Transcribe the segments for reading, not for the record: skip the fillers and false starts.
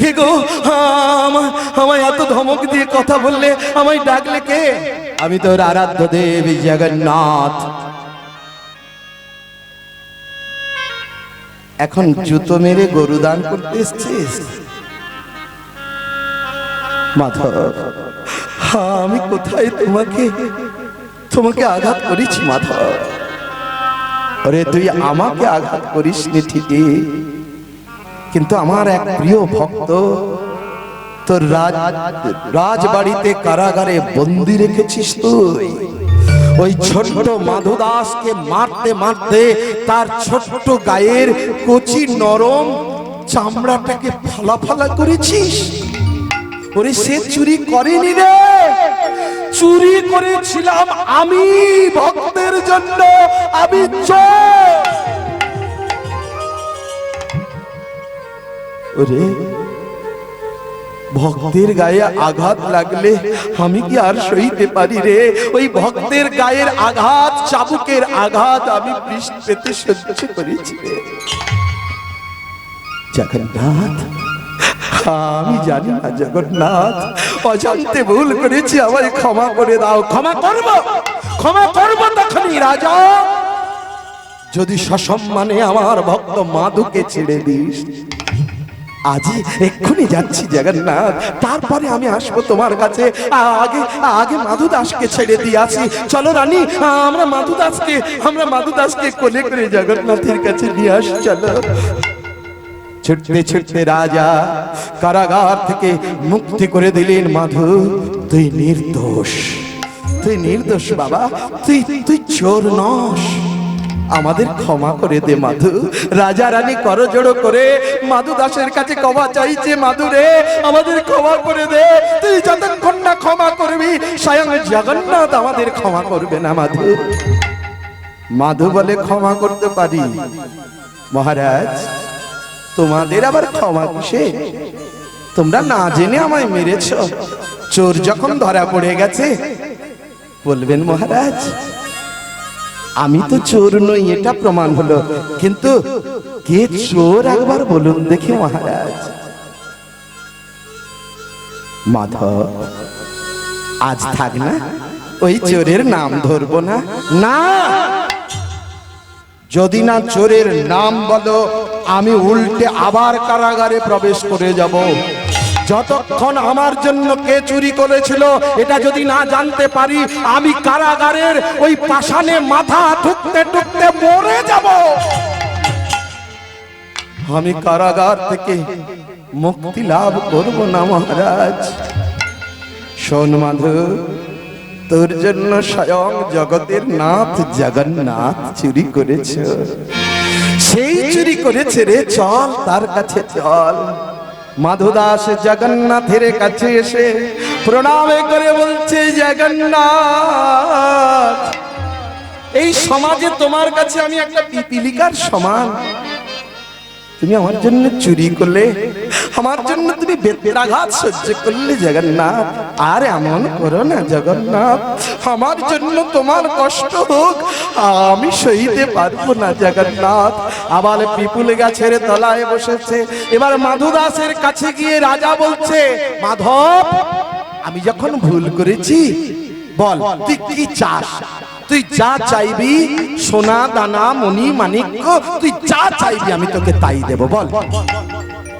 কে গো? আমায় এত ধমক দিয়ে কথা বললে, আমায় ডাকলে কে? আমি তোর আরাধ্য দেব জগন্নাথ। এখন জুতো মেরে গরু দান করতে এসছিস? মাধব, আমি কোথায় তোমাকে আঘাত করেছি মাধব? আরে তুই আমাকে আঘাত করিসনি ঠিকই, কিন্তু আমার এক প্রিয় ভক্ত তোর রাজবাড়িতে কারাগারে বন্দি রেখেছিস তুই। ওই ছোট্ট মাধু দাসকে মারতে মারতে তার ছোট্ট গায়ের কচি নরম চামড়াটাকে ফালা ফালা করেছিস। ওরে সে চুরি করেনি রে, চুরি করেছিলাম আমি ভক্তের জন্য। আমি চোর। ওরে ভক্তের গায়ে আঘাত লাগলে আমি কি আর সইতে পারি রে? ওই ভক্তের গায়ের আঘাত, চাবুকের আঘাত আমি বৃষ্টি পেতে সহ্য করেছি। জগন্নাথ, আমি জানি না জগন্নাথ, অজান্তে ভুল করেছি, আমায় ক্ষমা করে দাও। ক্ষমা করব তখনই রাজা, যদি সসম্মানে আমার ভক্ত মাধুকে ছেড়ে দিস। আজই এক্ষুনি যাচ্ছি জগন্নাথ, তারপরে আমি আসবো তোমার কাছে। আগে মাধু দাসকে ছেড়ে দিয়ে আসি। চলো রানী, আমরা মাধু দাসকে কোলে করে জগন্নাথের কাছে নিয়ে আসি। চলো। ছুটতে ছুটতে রাজা কারাগার থেকে মুক্তি করে দিলেন। মাধু, তুই নির্দোষ বাবা, তুই চোর নস। আমাদের ক্ষমা করে দে মাধু। রাজা রানী করজোড়ো করে মাধু দাসের কাছে ক্ষমা চাইছে। মাধু রে, আমাদের ক্ষমা করে দে। তুই যতক্ষণ না ক্ষমা করবি, স্বয়ং জগন্নাথ আমাদের ক্ষমা করবে না। মাধু বলে, ক্ষমা করতে পারি মহারাজ, তোমাদের আবার ক্ষমা কিসে? তোমরা না জেনে আমায় মেরেছ। চোর যখন ধরা পড়ে গেছে, বলবেন মহারাজ আমি তো চোর নই, এটা প্রমাণ হলো, কিন্তু কে চোর একবার বলুন দেখি মহারাজ। মাধব, আজ থাক না, ওই চোরের নাম ধরবো না। না, যদি না চোরের নাম বলো, আমি উল্টে আবার কারাগারে প্রবেশ করে যাব। যতক্ষণ আমার জন্য কে চুরি করেছিল এটা যদি না জানতে পারি, আমি কারাগারের ওই পাষাণে মাথা ঠুকতে ঠুকতে মরে যাব। আমি কারাগার থেকে মুক্তি লাভ করব না মহারাজ। শোন মাধু, তোর জন্য স্বয়ং জগতের নাথ জগন্নাথ চুরি করেছে। সেই চুরি করেছে রে, চল তার কাছে চল। মাধু দাস জগন্নাথের কাছে এসে প্রণামে করে বলছে, জগন্নাথ, এই সমাজে তোমার কাছে আমি একটা পিপিলিকার সমান। তুমি আমার জন্য চুরি করলে, আমার জন্য তুমি বেত্রাঘাত সহ্য করলে জগন্নাথ। আর এমন করো না জগন্নাথ, আমার জন্য তোমার কষ্ট হোক, আমি সইতে পারবো না জগন্নাথ। আবার পিপুল গাছের তলায় বসেছে। এবার মাধু দাসের কাছে গিয়ে রাজা বলছে, মাধব, আমি যখন ভুল করেছি, বল তুই কি চাস? তুই যা চাইবি, সোনা দানা মণি মাণিক্য, তুই যা চাইবি আমি তোকে তাই দেব, বল।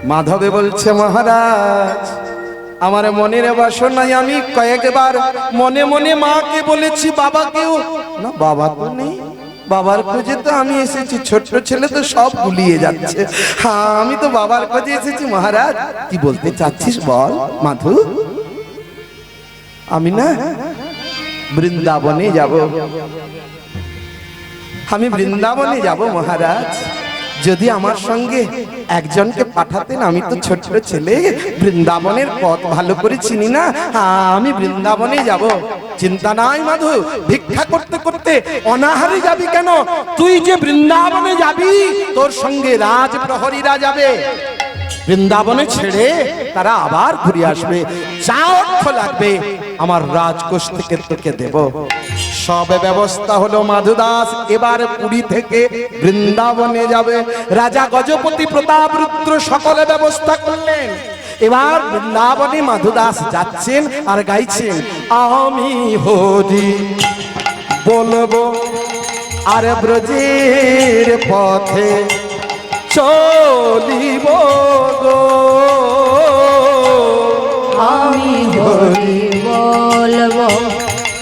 মাধবে বলছে, মহারাজ, আমার মনের বাসনায় আমি কয়েকবার মনে মনে মাকে বলেছি, বাবাকেও না, বাবা তো নেই, বাবার খোঁজে তো আমি এসেছি। ছোট্ট ছেলে তো সব ভুলিয়ে যাচ্ছে। হ্যাঁ, আমি তো বাবার খোঁজে এসেছি। মহারাজ, কি বলতে চাচ্ছিস বল। মাধু, আমি না বৃন্দাবনে যাব। আমি বৃন্দাবনে যাব মহারাজ। যদি আমার সঙ্গে একজনকে পাঠাতেন, আমি তো ছোট্ট ছেলে, বৃন্দাবনের পথ ভালো করে চিনি না, আমি বৃন্দাবনে যাব। চিন্তা নাই মাধু, ভিক্ষা করতে করতে অনাহারে যাবি কেন? তুই যে বৃন্দাবনে যাবি, তোর সঙ্গে রাজ প্রহরীরা যাবে। বৃন্দাবনে ছেড়ে তারা আবার ঘুরে আসবে। যা অর্থ লাগবে আমার রাজকোষ থেকে তোকে দেব। সব ব্যবস্থা হলো। মাধু দাস এবার পুরী থেকে বৃন্দাবনে যাবে। রাজা গজপতি প্রতাপ রুদ্র সকলে ব্যবস্থা করলেন। গেছেন। এবার বৃন্দাবনে মাধুদাস যাচ্ছেন আর গাইছেন, আমি হরি বলবো আর ব্রজের পথে চলিব গো, আমি হরি বলবো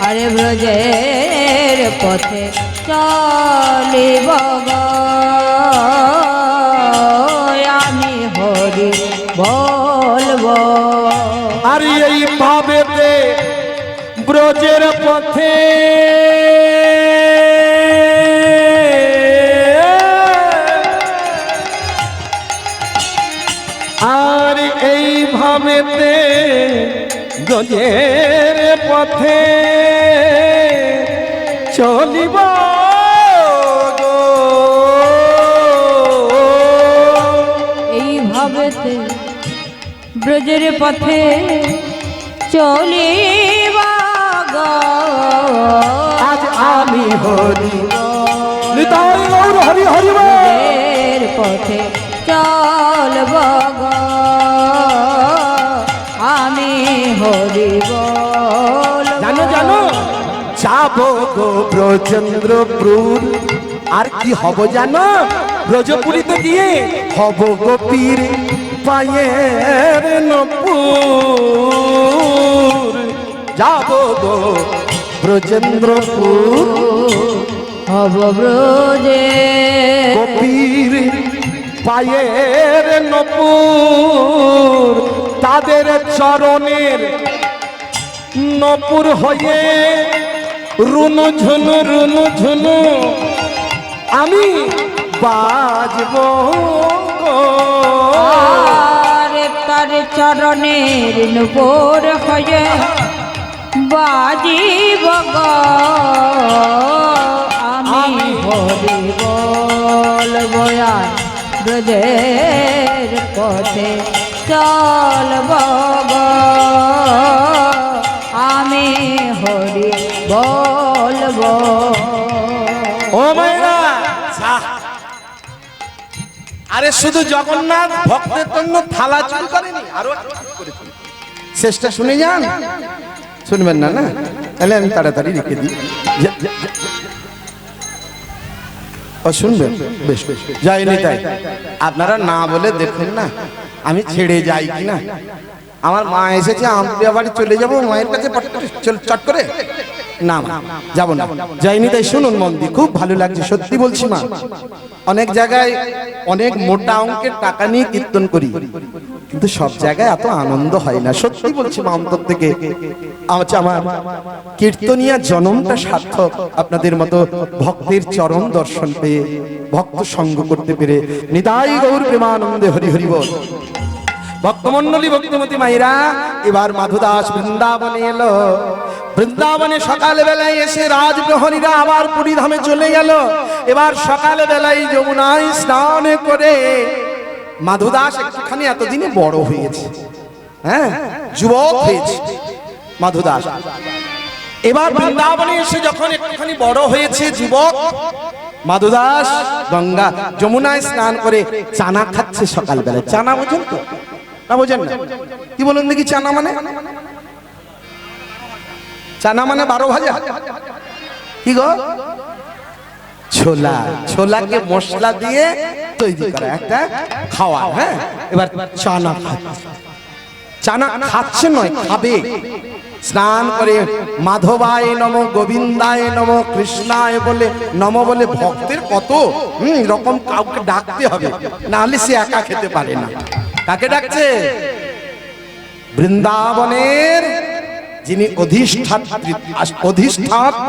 আরে ব্রজের পথে চলিব গো, আমি হরি বলবো। আর এই ভাবেতে ব্রজের পথে আর এই ভাবেতে ব্রজের পথে চলিব গো, এই ভাবেতে ব্রজের পথে চলিব গো, আজ আমি হরি নিতাই গৌর হরি হরি বল। ব্রজের পথে চলব গো, আমি হরি বল। জানো জানো যাব গো ব্রজেন্দ্রপুর, আর কি হব জানো, ব্রজপুরীতে গিয়ে হব গোপীর পায়ের নপুর। যাব গো ব্রজেন্দ্রপুর, হব ব্রজে গোপীর পায়ের নপুর, তাদের চরণের নপুর হয়ে রুনু ঝুনু আমি বাজব গো। আর তার চরণের নূপুর হয়ে বাজিব গো, আমি হরি বলবো আর ব্রজের পথে চলব গো, আমি হরি বলবো। ও মায়েরা, আরে শুধু জগন্নাথ ভক্তের জন্য থালা চুরি করেনি, আরো করেছে। শেষটা শুনে যান, শুনবেন না? না তাহলে আমি তাড়াতাড়ি রেখে দিই। ও শুনবেন, বেশ বেশ যাইনি তাই আপনারা না বলে দেখুন না আমি ছেড়ে যাই কিনা। আমার মা এসেছে, আমরা বাড়ি চলে যাবো মায়ের কাছে চট করে, না যাব না, যাইনি তাই শুনুন মন দিয়ে, খুব ভালো লাগছে সত্যি বলছি মা। অনেক জায়গায় অনেক মোটা অঙ্কের টাকা নিয়ে কীর্তন করি, কিন্তু সব জায়গায় এত আনন্দ হয় না, সত্যি বলছি মা অন্তর থেকে। আমার কীর্তনিয়া জনমটা সার্থক, আপনাদের মতো ভক্তের চরণ দর্শন পেয়ে, ভক্ত সঙ্গ করতে পেরে। নিতাই গৌর প্রেমানন্দে হরি হরি বল। ভক্তমন্ডলী ভক্তিমতী মায়েরা, এবার মাধুদাস বৃন্দাবনে এলো। বৃন্দাবনে সকাল বেলায় এসে রাজপ্রহরীরা আবার পুরী ধামে চলে গেল। এবার সকাল বেলায় যমুনায় স্নান করে মাধুদাস একটুখানি এতদিনে বড় হয়েছে, হ্যাঁ যুবক হয়েছে মাধুদাস। এবার বৃন্দাবনে এসে যখন একটুখানি বড় হয়েছে যুবক, মাধুদাস গঙ্গা যমুনায় স্নান করে চানা খাচ্ছে সকাল বেলায়। চানা বোঝেন তো? না বোঝেন না? কি বলুন দেখি চানা মানে? চানা মানে 12 ভাজা, কি গো? ছোলা, ছোলাকে মশলা দিয়ে তৈরি করা একটা খাওয়া। হ্যাঁ, এবার চানা খাচ্ছে, চানা খাচ্ছে নয় খাবে। স্নান করে মাধবায় নম, গোবিন্দায় নম, কৃষ্ণায় বলে নম বলে ভক্তের কত রকম কাউকে ডাকতে হবে, না হলে সে একা খেতে পারে না। কাকে ডাকছে? বৃন্দাবনের যিনি অধিষ্ঠান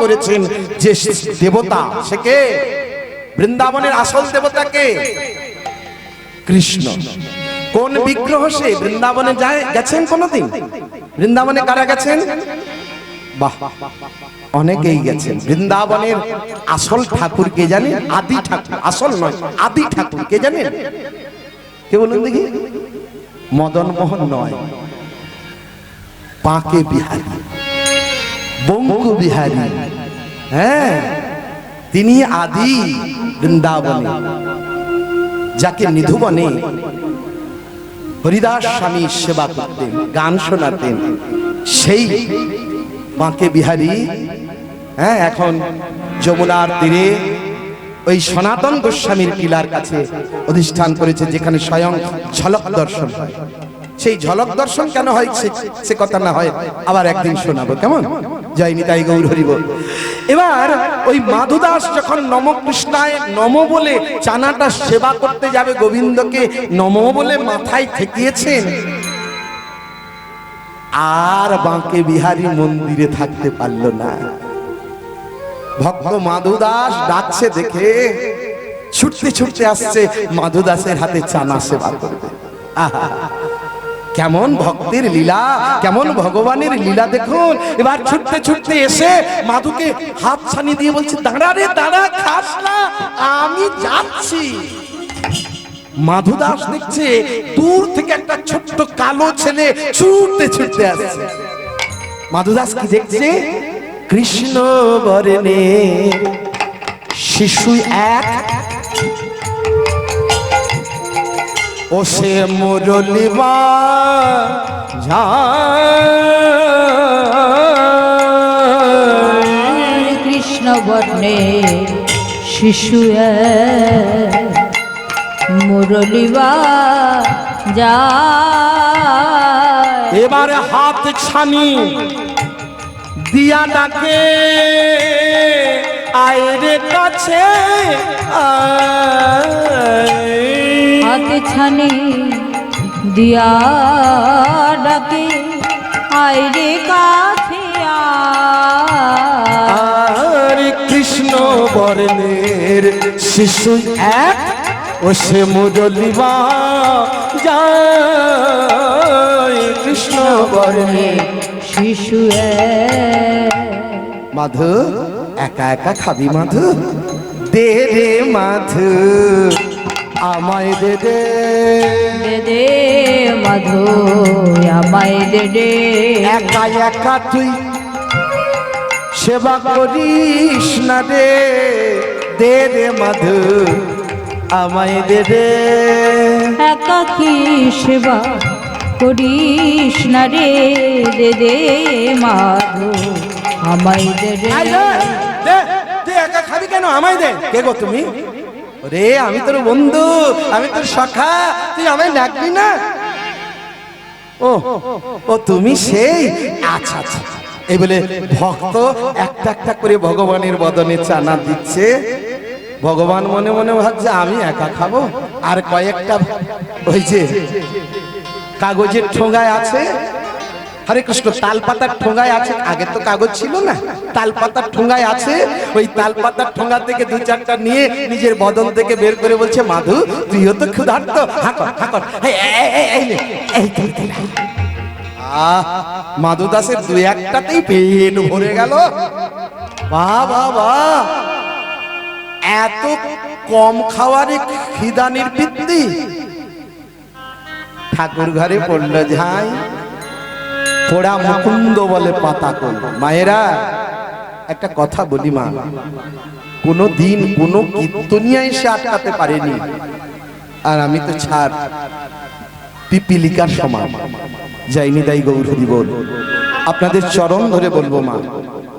করেছেন যে দেবতা, সে কে? বৃন্দাবনের আসল দেবতা কে? কৃষ্ণ। কোন বিগ্রহ সে? বৃন্দাবনে গেছেন কোনদিন? বৃন্দাবনে কারা গেছেন? বাহ, অনেকেই গেছেন। বৃন্দাবনের আসল ঠাকুর কে জানেন? আদি ঠাকুর, আসল নয়, আদি ঠাকুর কে জানেন? কে বলুন দেখি? মদন মোহন নয়, পাকে বিহারী, বঙ্কু বিহারী। হ্যাঁ, তিনি আদি বৃন্দাবনে, যাকে নিধুবনে হরিদাস স্বামী সেবা করতেন, গান শোনাতেন। সেই বাঁকে বিহারী এখন যমুনার তীরে ওই সনাতন গোস্বামীর টিলার কাছে অধিষ্ঠান করেছে, যেখানে স্বয়ং ঝলক দর্শন হয়। সেই ঝলক দর্শন কেন হয় সে কথা না হয় আবার একদিন শোনাবো, কেমন? জয় নিতাই গৌর হরি বল। এবার ওই মাধুদাস যখন নম কৃষ্ণায় নম বলে চানাটা সেবা করতে যাবে, গোবিন্দকে নম বলে মাথায় ঠেকিয়েছেন, আর বাঁকে বিহারী মন্দিরে থাকতে পারল না। ভক্ত মাধুদাস ডাকছে দেখে ছুটতে ছুটতে আসছে মাধুদাসের হাতে চানা সেবা করবে। আহা, কেমন ভক্তের লীলা, কেমন ভগবানের লীলা দেখুন। এবার ছুটতে ছুটতে এসে মাধুকে হাত ছানি দিয়ে বলছে, দাঁড়া রে দাঁড়া, খাস না, আমি যাচ্ছি। মাধুদাস দেখছে দূর থেকে একটা ছোট্ট কালো ছেলে ছুটতে ছুটতে আসছে। মাধুদাস কি দেখছে? কৃষ্ণ বরণে শিশু এক, ও সে মুরলিবা যায়। কৃষ্ণ বর্ণে শিশু মুরলিবা যায়। এবার হাত ছানি দিয়া ডাকে, আয়রে কাছে হাত ছানি দিয়া ডাকে, আইরে কাছে আর কৃষ্ণ বর্ণের শিশু এক, ও সে মুরলিবা যায়। কৃষ্ণ বর্ণের শিশু মাধু, একা একা খাবি মাধু? দে রে মাধু, আমায় দে দে, দে মধু আমায় দে। একা একা তুই সেবা করিস না রে, দে রে মাধু, আমায় দে দে। একা কি সেবা করিস না রে, দে দে মাধু আমায় দে। একা খাবি কেন? আমায় দে। কে গো তুমি? রে আমি তোর বন্ধু, আমি তোর সখা, তুই আমায় ডাকবি না? ও ও তুমি সেই, আচ্ছা আচ্ছা। এই বলে ভক্ত একটা একটা করে ভগবানের বদনে চানা দিচ্ছে। ভগবান মনে মনে ভাবছে আমি একা খাবো, আর কয়েকটা ওই যে কাগজের ঠোঙায় আছে, হরে কৃষ্ণ, তালপাতার ঠোঙায় আছে। আগে তো কাগজ ছিল না, তালপাতার ঠোঙায় আছে। ওই তালপাতার ঠোঙা থেকে দু চারটা নিয়ে নিজের বদন থেকে বের করে বলছে, মাধু তুইও তো ক্ষুধার্ত, হাঁকর হাঁকর। মাধু দাসের দু একটাতেই পেট ভরে গেল। বাহ বাহ বাহ, এত কম খাওয়ারে খিদা নির্বৃত্তি। ঠাকুর ঘরে পড়লো ঝাই, পোড়া মুকুন্দ বলে পাতা কোন। মায়েরা একটা কথা বলি মা, কোনো দিন কোনো কীর্তনিয়া এসে আটকাতে পারেনি। আর আমি তো ছাড় পিপিলিকার সমান, যাইনি তাই গৌর হরি বল। আপনাদের চরণ ধরে বলবো মা,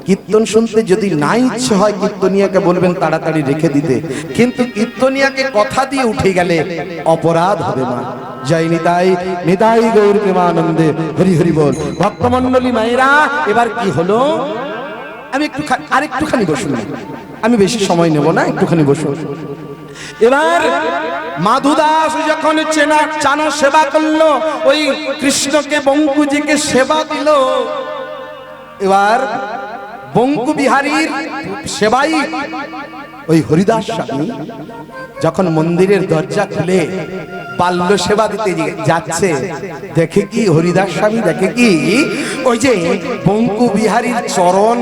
কীর্তন শুনতে যদি না ইচ্ছে হয় কীর্তনিয়াকে বলবেন তাড়াতাড়ি রেখে দিতে, কিন্তু কীর্তনিয়াকে কথা দিয়ে উঠে গেলে অপরাধ হবে মা। জয় নিতাই, নিতাই গৌর প্রেমানন্দে হরি হরি বল। ভক্তমন্ডলী মায়েরা, এবার কি হলো? আমি আরেকটুখানি বসুন, আমি বেশি সময় নেব না, একটুখানি বসুন। এবার মাধুদাস যখন চানা সেবা করলো, ওই কৃষ্ণকে বঙ্কুজিকে সেবা দিল। এবার বঙ্কু বিহারীর সেবাই ওই হরিদাস স্বামী যখন মন্দিরের দরজা খুলে বাল্য সেবা দিতে যাচ্ছে, দেখে কি হরিদাস স্বামী, দেখে কি ওই যে বঙ্কু বিহারীর চরণ,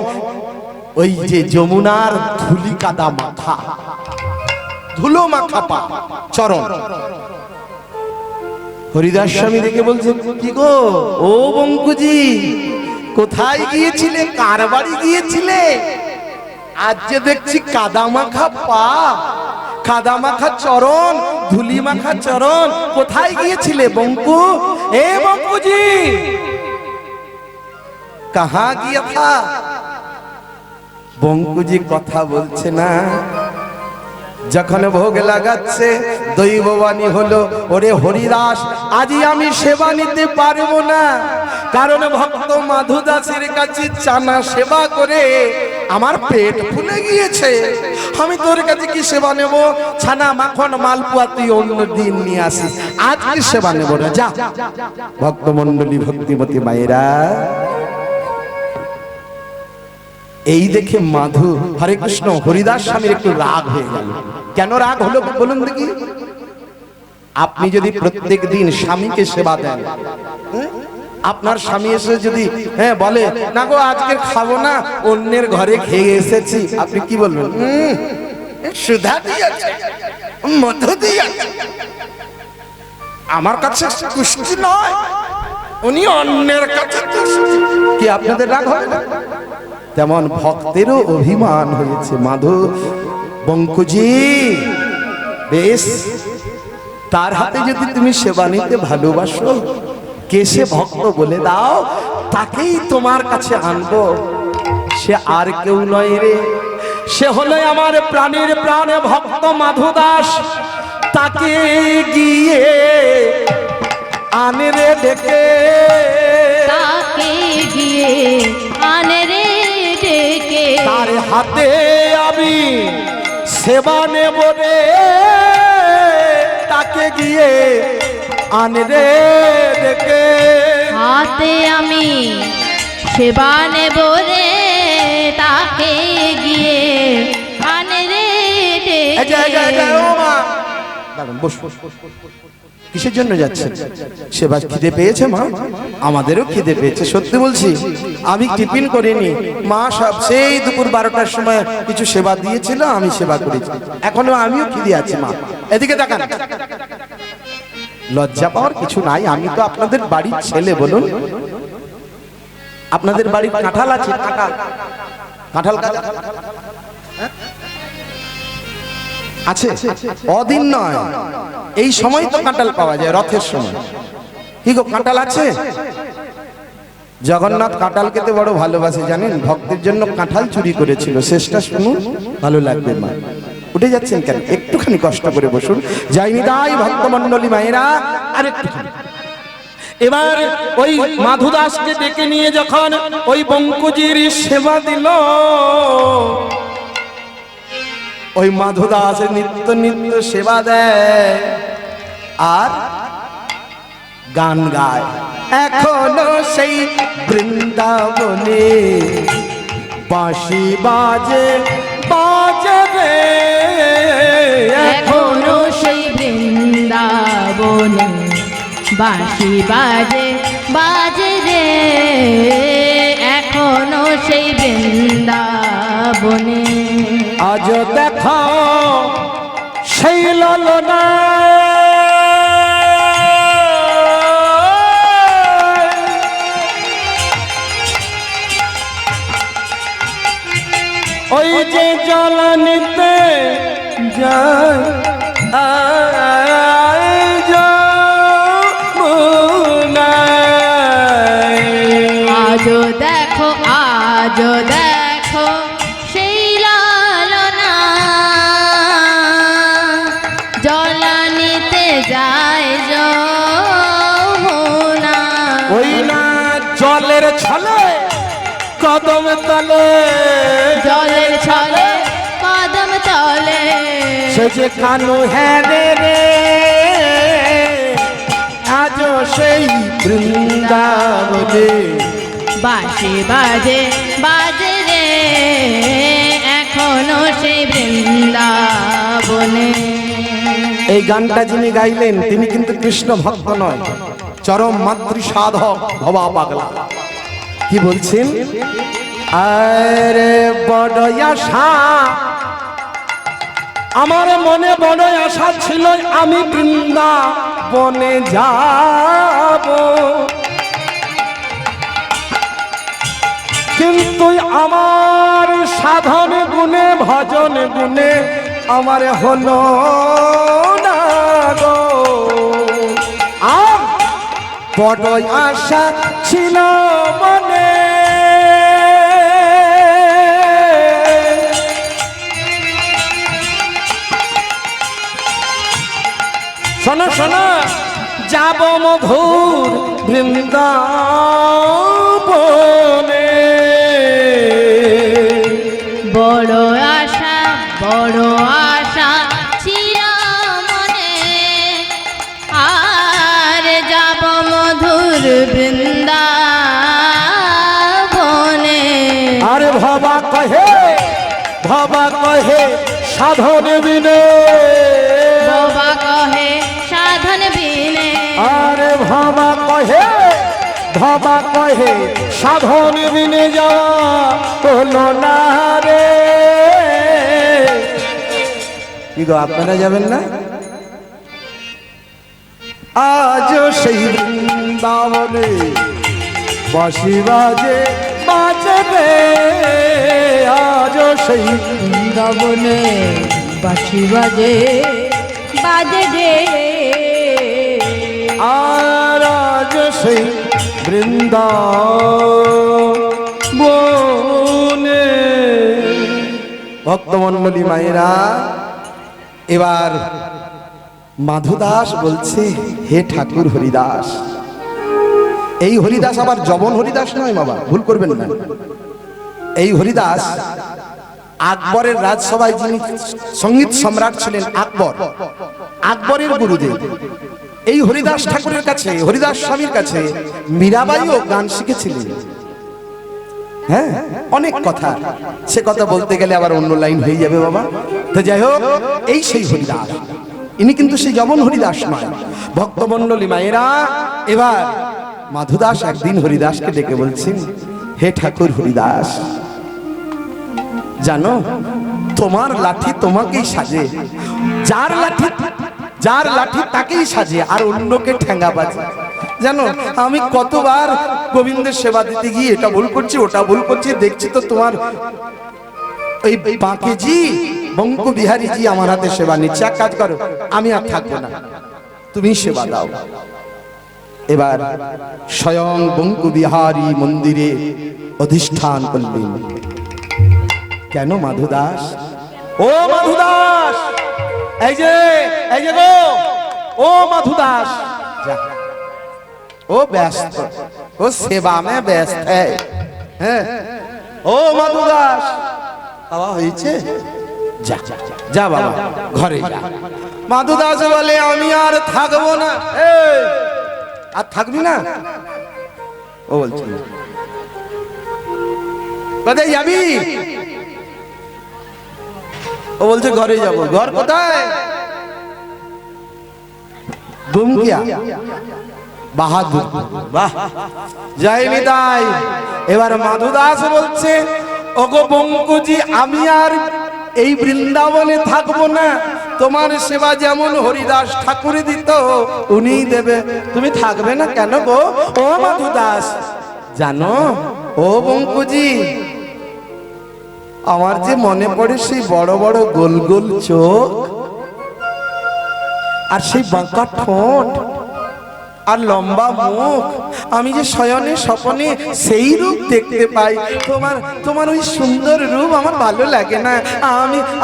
ওই যে যমুনার ধুলি কাদা মাথা, ধুলো মাখা পা চরণ। হরিদাস স্বামী দেখে বলছে, কি গো ও বঙ্কুজি, কোথায় গিয়েছিলে, কার বাড়ি গিয়েছিলে? আজ যে দেখছি কাদা মাখা পা, কাদা মাখা চরণ, ধুলি মাখা চরণ, কোথায় গিয়েছিলে বঙ্কু? এ বঙ্কুজি, কাহা গিয়া থা? বঙ্কুজি কথা বলছে না। যখন ভোগ লাগাচ্ছে দৈববাণী হলো, ওরে হরিদাস, আজই আমি সেবা নিতে পারবো না, কারণ ভক্ত মাধুদাসের কাছে চানা সেবা করে আমার পেট ফুলে গিয়েছে। আমি তোর কাছে কি সেবা নেব? ছানা মাখন মালপুয়া তুই অন্য দিন নিয়ে আসিস, আজকে সেবা নেব না, যা। ভক্তমণ্ডলী, ভক্তিমতী মায়েরা, এই দেখে মাধু, হরে কৃষ্ণ, হরিদাস স্বামীর একটু রাগ হয়ে গেল। কেন রাগ হলো বলুন দেখি? আপনি যদি প্রত্যেক দিন স্বামীকে সেবা দেন, আপনার স্বামী এসে যদি বলে, না গো আজকে খাবো না, অন্যের ঘরে খেয়ে এসেছি, আপনি কি বলবেন? সুধা দিয়েছে, মধু দিয়েছে, আমার কাছে কুষ্টি নয়, উনি অন্যের কাছে কুষ্টি। কি আপনাদের রাগ হবে না? তেমন ভক্তেরও অভিমান হয়েছে। মাধু, বঙ্কুজি, বেশ, তার হাতে যদি তুমি সেবা নিতে ভালোবাসো, কে সে ভক্ত বলে দাও, তাকেই তোমার কাছে আনবো। সে আর কেউ নয় রে, সে হলো আমার প্রাণের প্রাণ ভক্ত মাধুদাস। তাকে গিয়ে আনে রে ডেকে, তাকে গিয়ে আনে রে ডেকে, তার হাতে আমি সেবা নেব রে, তাকে গিয়ে আনে রে ডেকে। হাতে আমি সেবা নেব রে, তাকে গিয়ে আনে রে ডেকে। ও মা, দাঁড়ান, বস। কিসের জন্য যাচ্ছেন? সেবা খিদে পেয়েছে মা? আমাদেরও খিদে পেয়েছে, সত্যি বলছি। আমি টিফিন করিনি, মা সব সেই দুপুর 12টার সময় কিছু সেবা দিয়েছিল, আমি সেবা করেছি, এখনো আমিও খিদে আছি। মা এদিকে তাকান, লজ্জা পাওয়ার কিছু নাই, আমি তো আপনাদের বাড়ির ছেলে। বলুন, আপনাদের বাড়ির কাঁঠাল আছে? কাঁঠাল আছে? অদিন নয়, এই সময় তো কাঁঠাল পাওয়া যায়, রথের সময়। কি গো, কাঁঠাল আছে? জগন্নাথ কাঁঠাল খেতে বড় ভালোবাসে, জানেন? ভক্তের জন্য কাঁঠাল চুরি করেছিল, শেষটা শুনুন, ভালো লাগবে। মা উঠে যাচ্ছেন কেন? একটুখানি কষ্ট করে বসুন। যাইনি তাই ভক্তমণ্ডলী মায়েরা, আর একটুখানি। এবার ওই মাধুদাসকে ডেকে নিয়ে যখন ওই বঙ্কুজির সেবা দিল, ওই মাধুদাস নিত্য নিত্য সেবা দেয় আর গান গায়। এখনো সেই বৃন্দাবনে বাঁশি বাজে বাজে রে, এখনো সেই বৃন্দাবনে বাঁশি বাজে বাজে রে, এখনো সেই বৃন্দাবনে। আজ দেখো সেই ললনা, ওই যে জল নিতে যায় আজো দেখো, আজো দেখো সেই লালনা, জলানিতে যায় যমুনা। ওই না জলের ছলে কদম তলে, জলের ছলে কদম তলে, সে যে কানু হ্যাঁ রে, আজও সেই বৃন্দাবনে বাঁশি বাজে বাজে রে, এখনো সেই বৃন্দাবনে। এই গানটা যিনি গাইলেন তিনি কিন্তু কৃষ্ণ ভক্ত নয়, চরম মাতৃ সাধক ভবা পাগলা। কি বলছেন? আরে বড় আশা, আমার মনে বড় আশা ছিল আমি বৃন্দাবনে যাব, কিন্তু আমার সাধন গুণে ভজন গুণে আমার হলো না গো আর বড়ই আশা ছিল মনে শোনো শোনো যাব মধুর বৃন্দাবনে বড় আশা ছিল মনে আর যাব মধুর বৃন্দাবনে আরে ভবা কহে সাধন বিনে বাবা কহে সাধন বিনে আরে ভবা কহে সাধন বিনে যাওয়া হলো না রে কি গো আপনারা যাবেন না আজ সেই বৃন্দাবনে বাঁশি বাজে বাজবে আজ সেই বৃন্দাবনে বাঁশি বাজে রে আর আজ সেই বৃন্দাবনে ভক্তমণ্ডলী মায়েরা এবার মাধুদাস বলছে হে ঠাকুর হরিদাস এই হরিদাস আবার জবন হরিদাস নয় বাবা ভুল করবেন না এই হরিদাস আকবরের রাজসভায় যিনি সঙ্গীত সম্রাট ছিলেন আকবরের গুরুদেব এই হরিদাস ঠাকুরের কাছে হরিদাস স্বামীর কাছে মীরাবাইও গান শিখেছিলেন হ্যাঁ অনেক কথা সে কথা বলতে গেলে আবার অন্য লাইন হয়ে যাবে বাবা তো যাই হোক এই সেই হরিদাস ইনি কিন্তু সেই জবন হরিদাস নয় ভক্তমণ্ডলী মায়েরা এবার মাধুদাস একদিন হরিদাসকে ডেকে বলছেন হে ঠাকুর হরিদাস জানো তোমার লাঠি তোমাকেই সাজে যার লাঠি তাকেই সাজে আর অন্যকে ঠেঙ্গা বাজে জানো আমি কতবার গোবিন্দের সেবা দিতে গিয়ে এটা ভুল করছি ওটা ভুল করছি দেখছি তো তোমার এই বাঁকেজি বঙ্কু বিহারীজি আমার হাতে সেবা নিচ্ছে এক কাজ করো আমি আর থাকবো না তুমি সেবা দাও এবার স্বয়ং বঙ্কু বিহারী মন্দিরে অধিষ্ঠান করলেন কেন মাধুদাস ও মাধুদাস এই যে গো ও মাধুদাস ও ব্যস্ত ও সেবা মে ব্যস্ত হ্যাঁ ও মাধুদাস খাওয়া হয়েছে যা যা বাবা ঘরে যা মাধুদাস বলে আমি আর থাকবো না আর থাকবি না ও বলছে কোথায় যাবি ও বলছে ঘরে যাব ঘর কোথায় দুমকিয়া বাহাদুর বাহ যাইনি তাই এবার মাধুদাস বলছে ওগো বঙ্কুজি আমি আর এই বৃন্দাবনে থাকবো না তোমার সেবা যেমন হরিদাস ঠাকুর দিত উনি দেবে তুমি থাকবে না কেন গো ও মাধুদাস জানো ও বঙ্কুজি আমার যে মনে পড়ে সেই বড় বড় গোল গোল চোখ আর সেই বাঁকা ঠোঁট আর লম্বা মুখ আমি যে শয়নে স্বপনে সেই রূপ দেখতে পাই তোমার ওই সুন্দর রূপ আমার ভালো লাগে না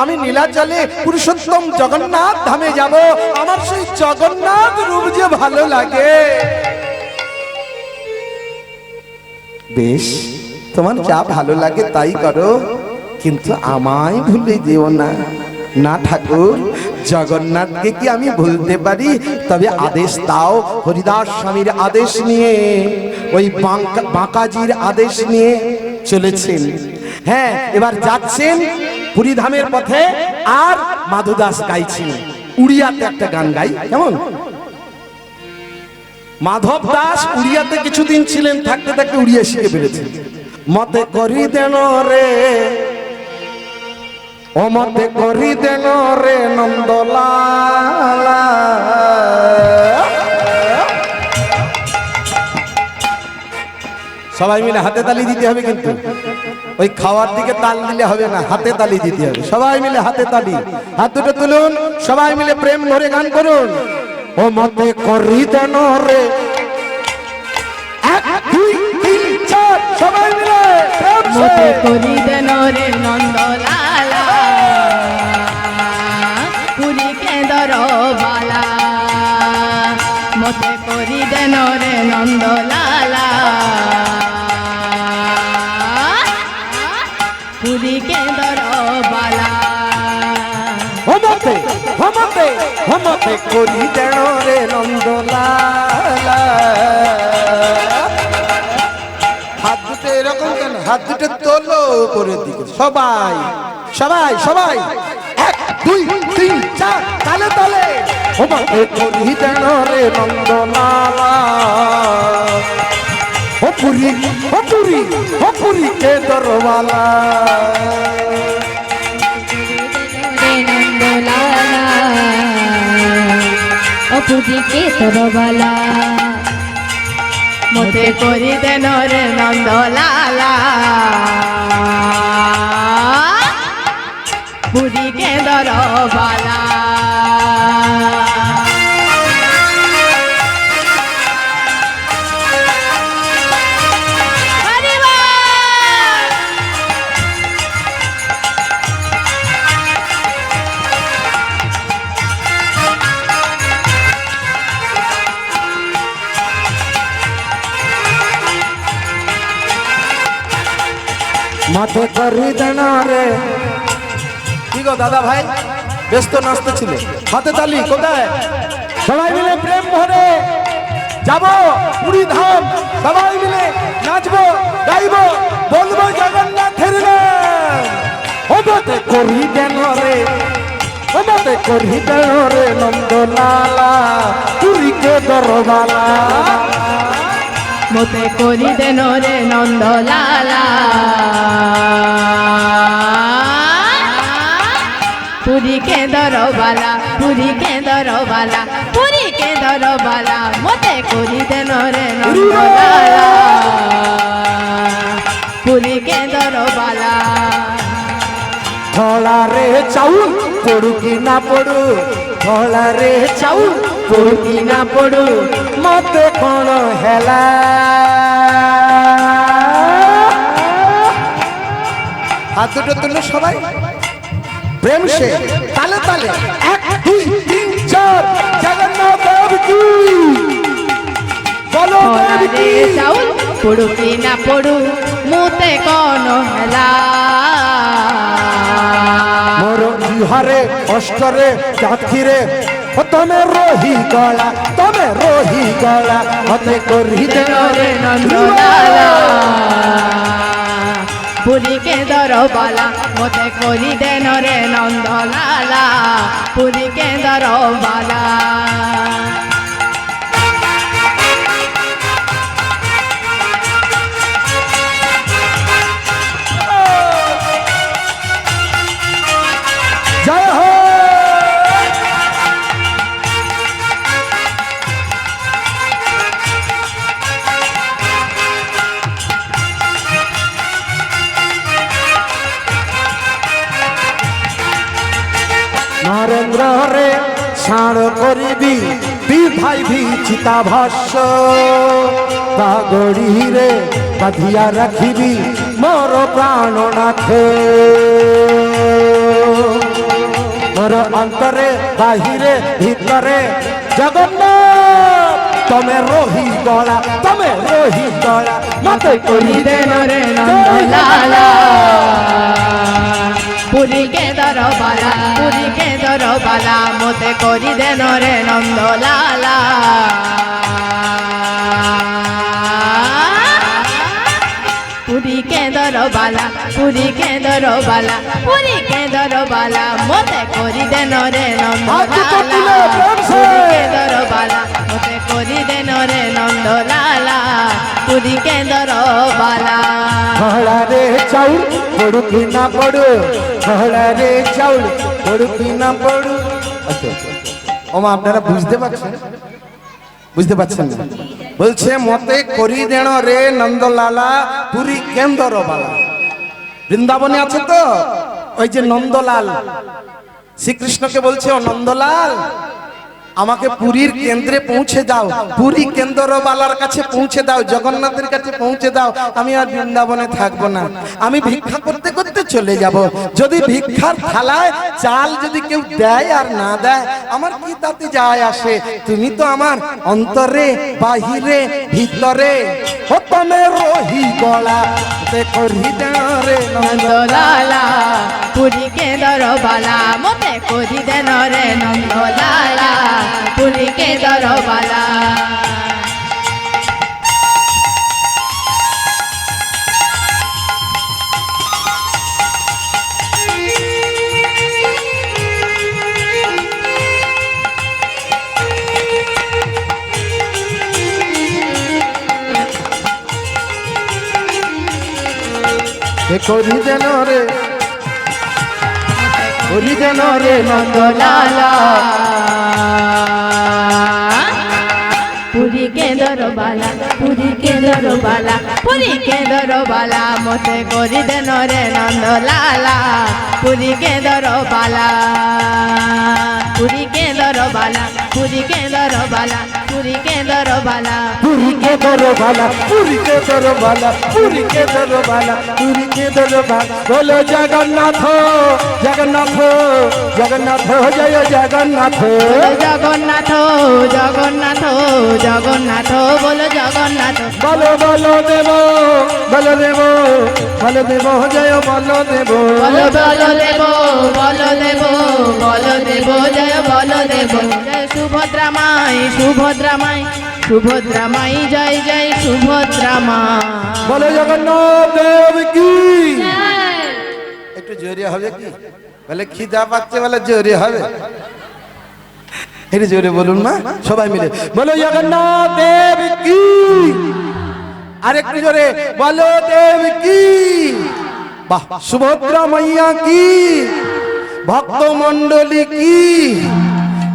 আমি নীলাচলে পুরুষোত্তম জগন্নাথ ধামে যাব আমার সেই জগন্নাথ রূপ যে ভালো লাগে বেশ তোমার যা ভালো লাগে তাই করো কিন্তু আমায় ভুলে যেও না না ঠাকুর জগন্নাথকে কি আমি ভুলতে পারি তবে আদেশ দাও হরিদাস স্বামীর আদেশ নিয়ে ওই বাঁকাজির আদেশ নিয়ে চলেছেন হ্যাঁ এবার যাচ্ছেন পুরী ধামের পথে আর মাধুদাস গাইছেন উড়িয়াতে একটা গান গাই কেমন মাধব দাস উড়িয়াতে কিছুদিন ছিলেন থাকতে থাকতে উড়িয়া শিখে ফেলেছেন মতে করি দেন রে ও মতে করি দেন রে নন্দলালা সবাই মিলে হাতে তালি দিতে হবে কিন্তু ওই খাওয়ার দিকে তাল দিলে হবে না হাতে তালি দিতে হবে সবাই মিলে হাতে তালি হাত দুটো তুলুন সবাই মিলে প্রেম ভরে গান করুন ও মতে করি দেন রে 1 2 3 4 সবাই মিলে প্রেম সে। মতে করি দেন রে নন্দলালা পুরী কেঁদর বালা মতে করি দেন রে নন্দলালা পুরী কেঁদর বালা হমতে হমতে হমতে করি দেন রে নন্দলালা। হাত দুটো এরকম কেন? হাত দুটো তোলো করে দিকে সবাই সবাই সবাই 1 2 3 4 তালে তালে হমতে করি দেন রে নন্দলালা। ও পুরি ও পুরি ও পুরি কে দরবালা। রে নন্দলালা অপুজি কে তরবালা মতে করি দেন রে নন্দলালা পুরী কেঁদর বালা। মাথে করি দেন রে। কি গো দাদা ভাই ব্যস্ত নাচতে ছিলে? হাতে তালি কোথায়? সবাই মিলে প্রেম ভরে যাব পুরী ধাম। সবাই মিলে নাচবো গাইবো বলবো জগন্নাথের নাম। ও মাথে করি দেন রে ও মাথে করি দেন রে নন্দলালা পুরী কে দরবালা। মতে করি দেন রে নন্দলালা পুরী কেঁদর বালা পুরী কেঁদর বালা পুরী কেঁদর বালা মতে করি দেন রে নন্দলালা পুরী কেঁদর বালা। ধলা রে চাউল পড়ু কি না পড়ু ধলা রে চাউল পড়ু কি না পড়ু মতে কোন হেলা। হাত দুটো তুলো সবাই প্রেম সে তালে তালে 1 2 3 4 জগন্নাথ দেব কি বলো দেব কি। রে চাউল পড়ু কি না পড়ু মুতে কোন হেলা মোর ইহারে অষ্টরে চাক্ষিরে ও তমে রহি গলা মতে করি দেন রে নন্দলালা পুরী কেঁদর বালা মতে করি দেন রে নন্দলালা পুরী কেঁদর বালা। জয় হো। নরেন্দ্র রে ছাড় করিবি ভাই ভি চিতা ভাষ্য বাগড়ি রে বাঁধিয়া রাখিবি মোর প্রাণনাথে। মোর অন্তরে বাহিরে ভিতরে জগন্নাথ তমে রহি গলা মতে করি দেন রে নন্দলালা পুরী কেঁদর বালা পুরী কেঁদর বালা মতে করি দেন রে নন্দলালা পুরী কেঁদর বালা পুরী কেঁদর বালা পুরী কেঁদর বালা মতে করি দেন রে নন্দলালা পুরী কেঁদর বালা মতে করি দেন রে নন্দলালা পুরী কেঁদর বালা। ধলা রে চাউল পড়ু কি না পড়ু ধলা রে চাউল পড়ু কি না পড়ু। ওমা আপনারা বুঝতে পারছেন না? বলছে মতে করি দেন রে নন্দলালা পুরী কেন্দর বালা। বৃন্দাবনে আছে তো ওই যে নন্দলাল শ্রীকৃষ্ণকে বলছে ও নন্দলাল আমাকে পুরীর কেন্দ্রে পৌঁছে দাও, পুরী কেন্দ্রবালার কাছে পৌঁছে দাও, জগন্নাথের কাছে পৌঁছে দাও। আমি আর বৃন্দাবনে থাকবো না, আমি ভিক্ষা করতে করতে চলে যাব। যদি ভিক্ষার থালায় চাল যদি কেউ দেয় আর না দেয়, আমার কি তাতে যায় আসে? তুমি তো আমার অন্তরে, বাহিরে, ভিতরে। ও তুমি রহি গলা দেখো হৃদয়ে নন্দলালা পুরী কেদারবালা মতে করি দেন রে নন্দলালা পুরী কেদারবালা। হরিজন রে, হরিজন রে নন্দলালা পুরী কেদারবালা পুরী কেদারবালা পুরী কেদারবালা মতে করি দেন রে নন্দলালা পুরী কেদারবালা পুরী কেদারবালা পুরী কেদারবালা পুরী কেদারবালা পুরী কে দরবালা, পুরী কে দরবালা, পুরী কে দরবালা, পুরী কে দরবালা। বলো জগন্নাথ, জগন্নাথ, জগন্নাথ জয় জগন্নাথ। জগন্নাথ জগন্নাথ জগন্নাথ বলো জগন্নাথ। বলো বলো দেব, বলো দেব, বলো দেব জয় বলো দেব। বলো বলো দেব, বলো দেব, বলো দেব জয় বলো দেব। জয় সুভদ্রা মাই, সুভদ্রা মাই, সুভদ্রা মাই জয় জয় সুভদ্রা মা। বলো জগন্নাথ দেব কি। একটু জোরে হবে কি? বলে খিদা পাচ্ছে, বলে জোরে হবে। একটু জোরে বলুন মা, সবাই মিলে বলো জগন্নাথ দেব কি। আর একটু জোরে বলো দেব কি। বাহ, সুভদ্রা মাইয়া কি, ভক্ত মন্ডলী কি,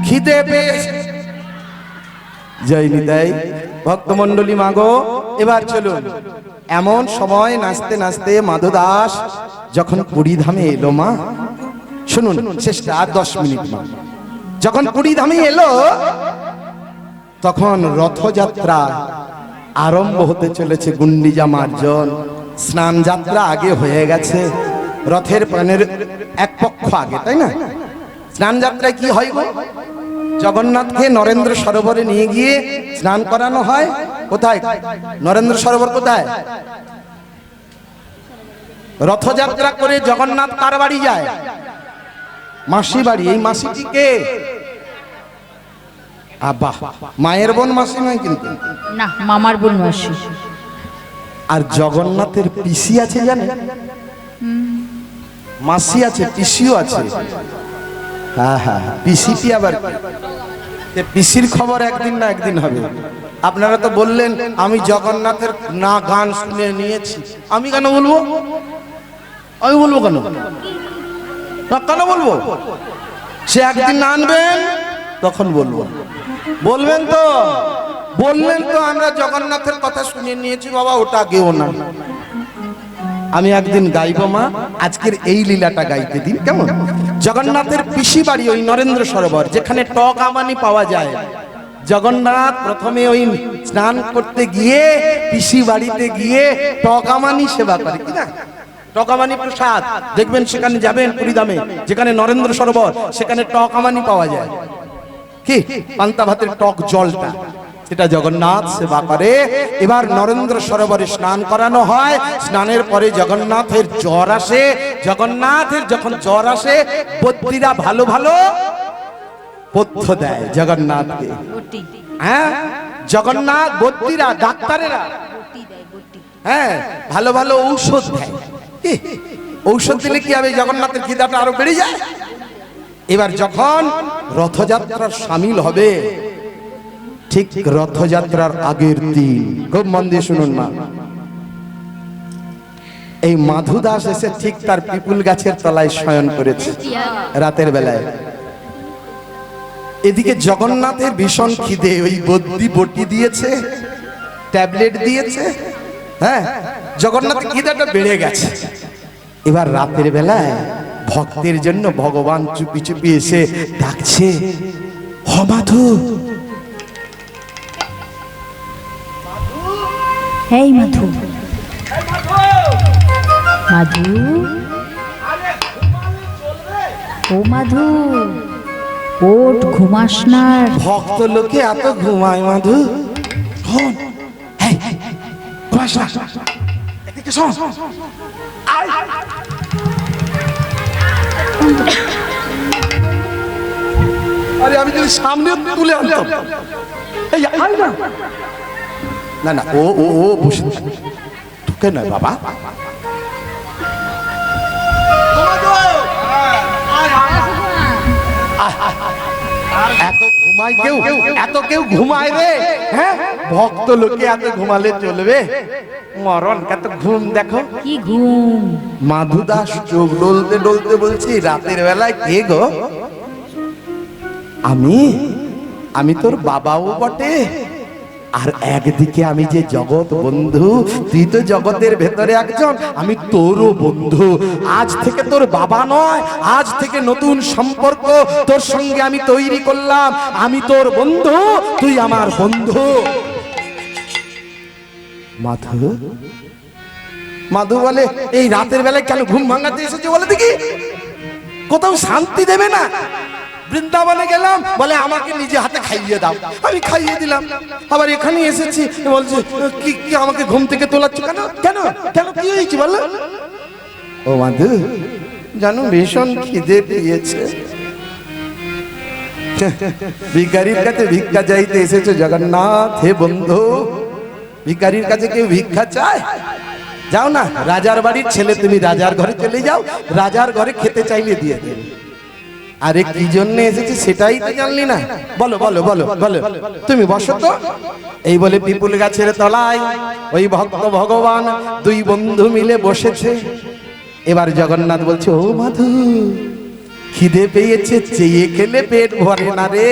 খিদে পেয়েছে। জয় নিতাই। ভক্ত মন্ডলী মাগো, এবার চলুন। এমন সময় নাচতে নাচতে মাধু দাস যখন পুরী ধামে এলো মা, শুনুন চেষ্টা আর 10 মিনিট মা। যখন পুরী ধামে এলো, তখন রথযাত্রা আরম্ভ হতে চলেছে। গুন্ডিজা মার্জন স্নান যাত্রা আগে হয়ে গেছে, রথের প্রাণের এক পক্ষ আগে, তাই না? স্নান যাত্রায় কি হয় গো? জগন্নাথকে নরেন্দ্র সরোবরে নিয়ে গিয়ে স্নান করানো হয়। কোথায় নরেন্দ্র সরোবর? কোথায়? রথযাত্রা করে জগন্নাথ কার বাড়ি যায়? মাসি বাড়ি। এই মাসিটি কে? বাহ, মায়ের বোন মাসি নয় কিন্তু, না মামার বোন মাসি। আর জগন্নাথের পিসি আছে জানেন? মাসি আছে, পিসিও আছে। হ্যাঁ হ্যাঁ, পিসিটি আবার পিসির খবর একদিন না একদিন হবে। আপনারা তো বললেন আমি জগন্নাথের না গান শুনে নিয়েছি, আমি কেন বলবো? আমি বলবো কেন? কেন বলবো? সে একদিন আনবেন তখন বলবো। বলবেন তো, বললেন তো আমরা জগন্নাথের কথা শুনে নিয়েছি বাবা, ওটা গেও না। আমি একদিন গাইবো মা, আজকের এই লীলাটা গাইতে দিন কেমন? জগন্নাথের পিসি বাড়ি ওই নরেন্দ্র সরোবর, যেখানে টক আমানি পাওয়া যায়। জগন্নাথ প্রথমে ওই স্নান করতে গিয়ে পিসি বাড়িতে গিয়ে টক আমানি সেবা করে, কি না? টক আমানি প্রসাদ দেখবেন, সেখানে যাবেন পুরী ধামে, যেখানে নরেন্দ্র সরোবর, সেখানে টক আমানি পাওয়া যায়। কি পান্তা ভাতের টক জলটা, সেটা জগন্নাথ সেবা করে। এবার নরেন্দ্র সরোবরে স্নান করানো হয়। স্নানের পরে জগন্নাথের জ্বর আসে। জগন্নাথের যখন জ্বর আসে, বদ্রীরা ভালো ভালো পথ্য দেয় জগন্নাথকে। হ্যাঁ, জগন্নাথ বদ্রীরা, ডাক্তারেরা, হ্যাঁ, ভালো ভালো ঔষধ দেয়। ঔষধ দিলে কি হবে? জগন্নাথের খিদাটা আরো বেড়ে যায়। এবার যখন রথযাত্রার সামিল হবে, ঠিক রথযাত্রার আগের দিন, খুব মন দিয়ে শুনুন মা, এই মাধু দাস এসে ঠিক তার পিপুল গাছের তলায় শয়ন করেছে রাতের বেলায়। এদিকে জগন্নাথের ভীষণ খিদে, ওই বদ্যি বটি দিয়েছে, ট্যাবলেট দিয়েছে। হ্যাঁ, জগন্নাথের খিদাটা বেড়ে গেছে। এবার রাতের বেলায় ভক্তের জন্য ভগবান চুপি চুপি এসে ডাকছে, মাধু, এই মাধু, মাধু, ও মাধু, ওঠ, ঘুমাস না। ভক্ত লোকে এত ঘুমায় মাধু? শোন, এই, এই, ঘুমাস না, এদিকে শোন। আয়। আরে আমি যদি সামনে তুলে আনতাম। এই, আয় না। না না, ও ও ও বসে তোকে নয় বাবা। এত ঘুমায় কেউ, এত কেউ ঘুমায় রে? হ্যাঁ, ভক্ত লোকে এত ঘুমালে চলবে? মরণ কত ঘুম দেখো। কি ঘুম? মাধু দাস চোখ ডলতে ডলতে বলছি, রাতের বেলায় কে গো? আমি তোর বাবাও বটে, আর একদিকে আমি যে জগৎ বন্ধু, তুই তো জগতের ভেতরে একজন, আমি তোরও বন্ধু। আজ থেকে তোর বাবা নয়, আজ থেকে নতুন সম্পর্ক তোর সঙ্গে আমি তৈরি করলাম। আমি তোর বন্ধু, তুই আমার বন্ধু। মাধু, মাধু বলে, এই রাতের বেলায় কেন ঘুম ভাঙাতে এসেছে বলে দেখি? কোথাও শান্তি দেবে না? বৃন্দাবনে গেলাম, বলে আমাকে নিজে হাতে খাইয়ে দাও, আমি খাইয়ে দিলাম। আবার এখানে এসেছি, বলছে কি কি আমাকে ঘুম থেকে তোলাচ্ছ কেন? কেন কেন কি হয়েছে বলো? ও মাধু, জানো ভীষণ খিদে পেয়েছে। ভিখারির কাছে ভিক্ষা চাইতে এসেছো জগন্নাথ? হে বন্ধু, ভিখারির কাছে কেউ ভিক্ষা চায়? যাও না, রাজার বাড়ির ছেলে, তুমি রাজার ঘরে চলে যাও, রাজার ঘরে খেতে চাইলে দিয়ে দেবে। আরে কি জন্য এসেছি সেটাই তো জানলি না? বলো বলো বলো বলো, তুমি বসো তো। এই বলে পিপুল গাছের তলায় ওই ভক্ত ভগবান দুই বন্ধু মিলে বসেছে। এবার জগন্নাথ বলছে, ও মাধু, খিদে পেয়েছে, চেয়ে খেলে পেট ভরে না রে।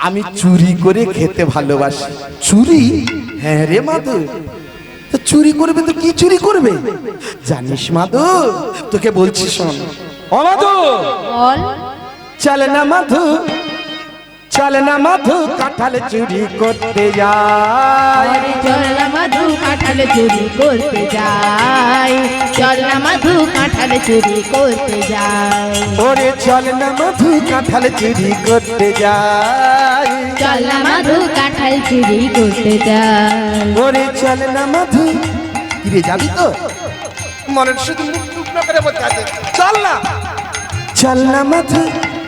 আমি চুরি করে খেতে ভালোবাসি। চুরি? হ্যাঁ রে মাধু। তো চুরি করবে তো কি চুরি করবে জানিস মাধু? তোকে বলছি শোন। ও মাধু, বল। চল না মাধু, চল না মাধু, কাঁঠাল চুরি করতে যাই। চল না মাধু, কাঁঠাল চুরি করতে যাই। চল না মাধু, কাঁঠাল চুরি করতে যাই। ওরে চল না মাধু, কাঁঠাল চুরি করতে যাই। চল না মাধু, কাঁঠাল চুরি করতে যাই। ওরে চল না মাধু। কিরে যাবি তো? মনের শুধু মুখ টুকনা করে বলতে আছে, চল না, চল না মাধু,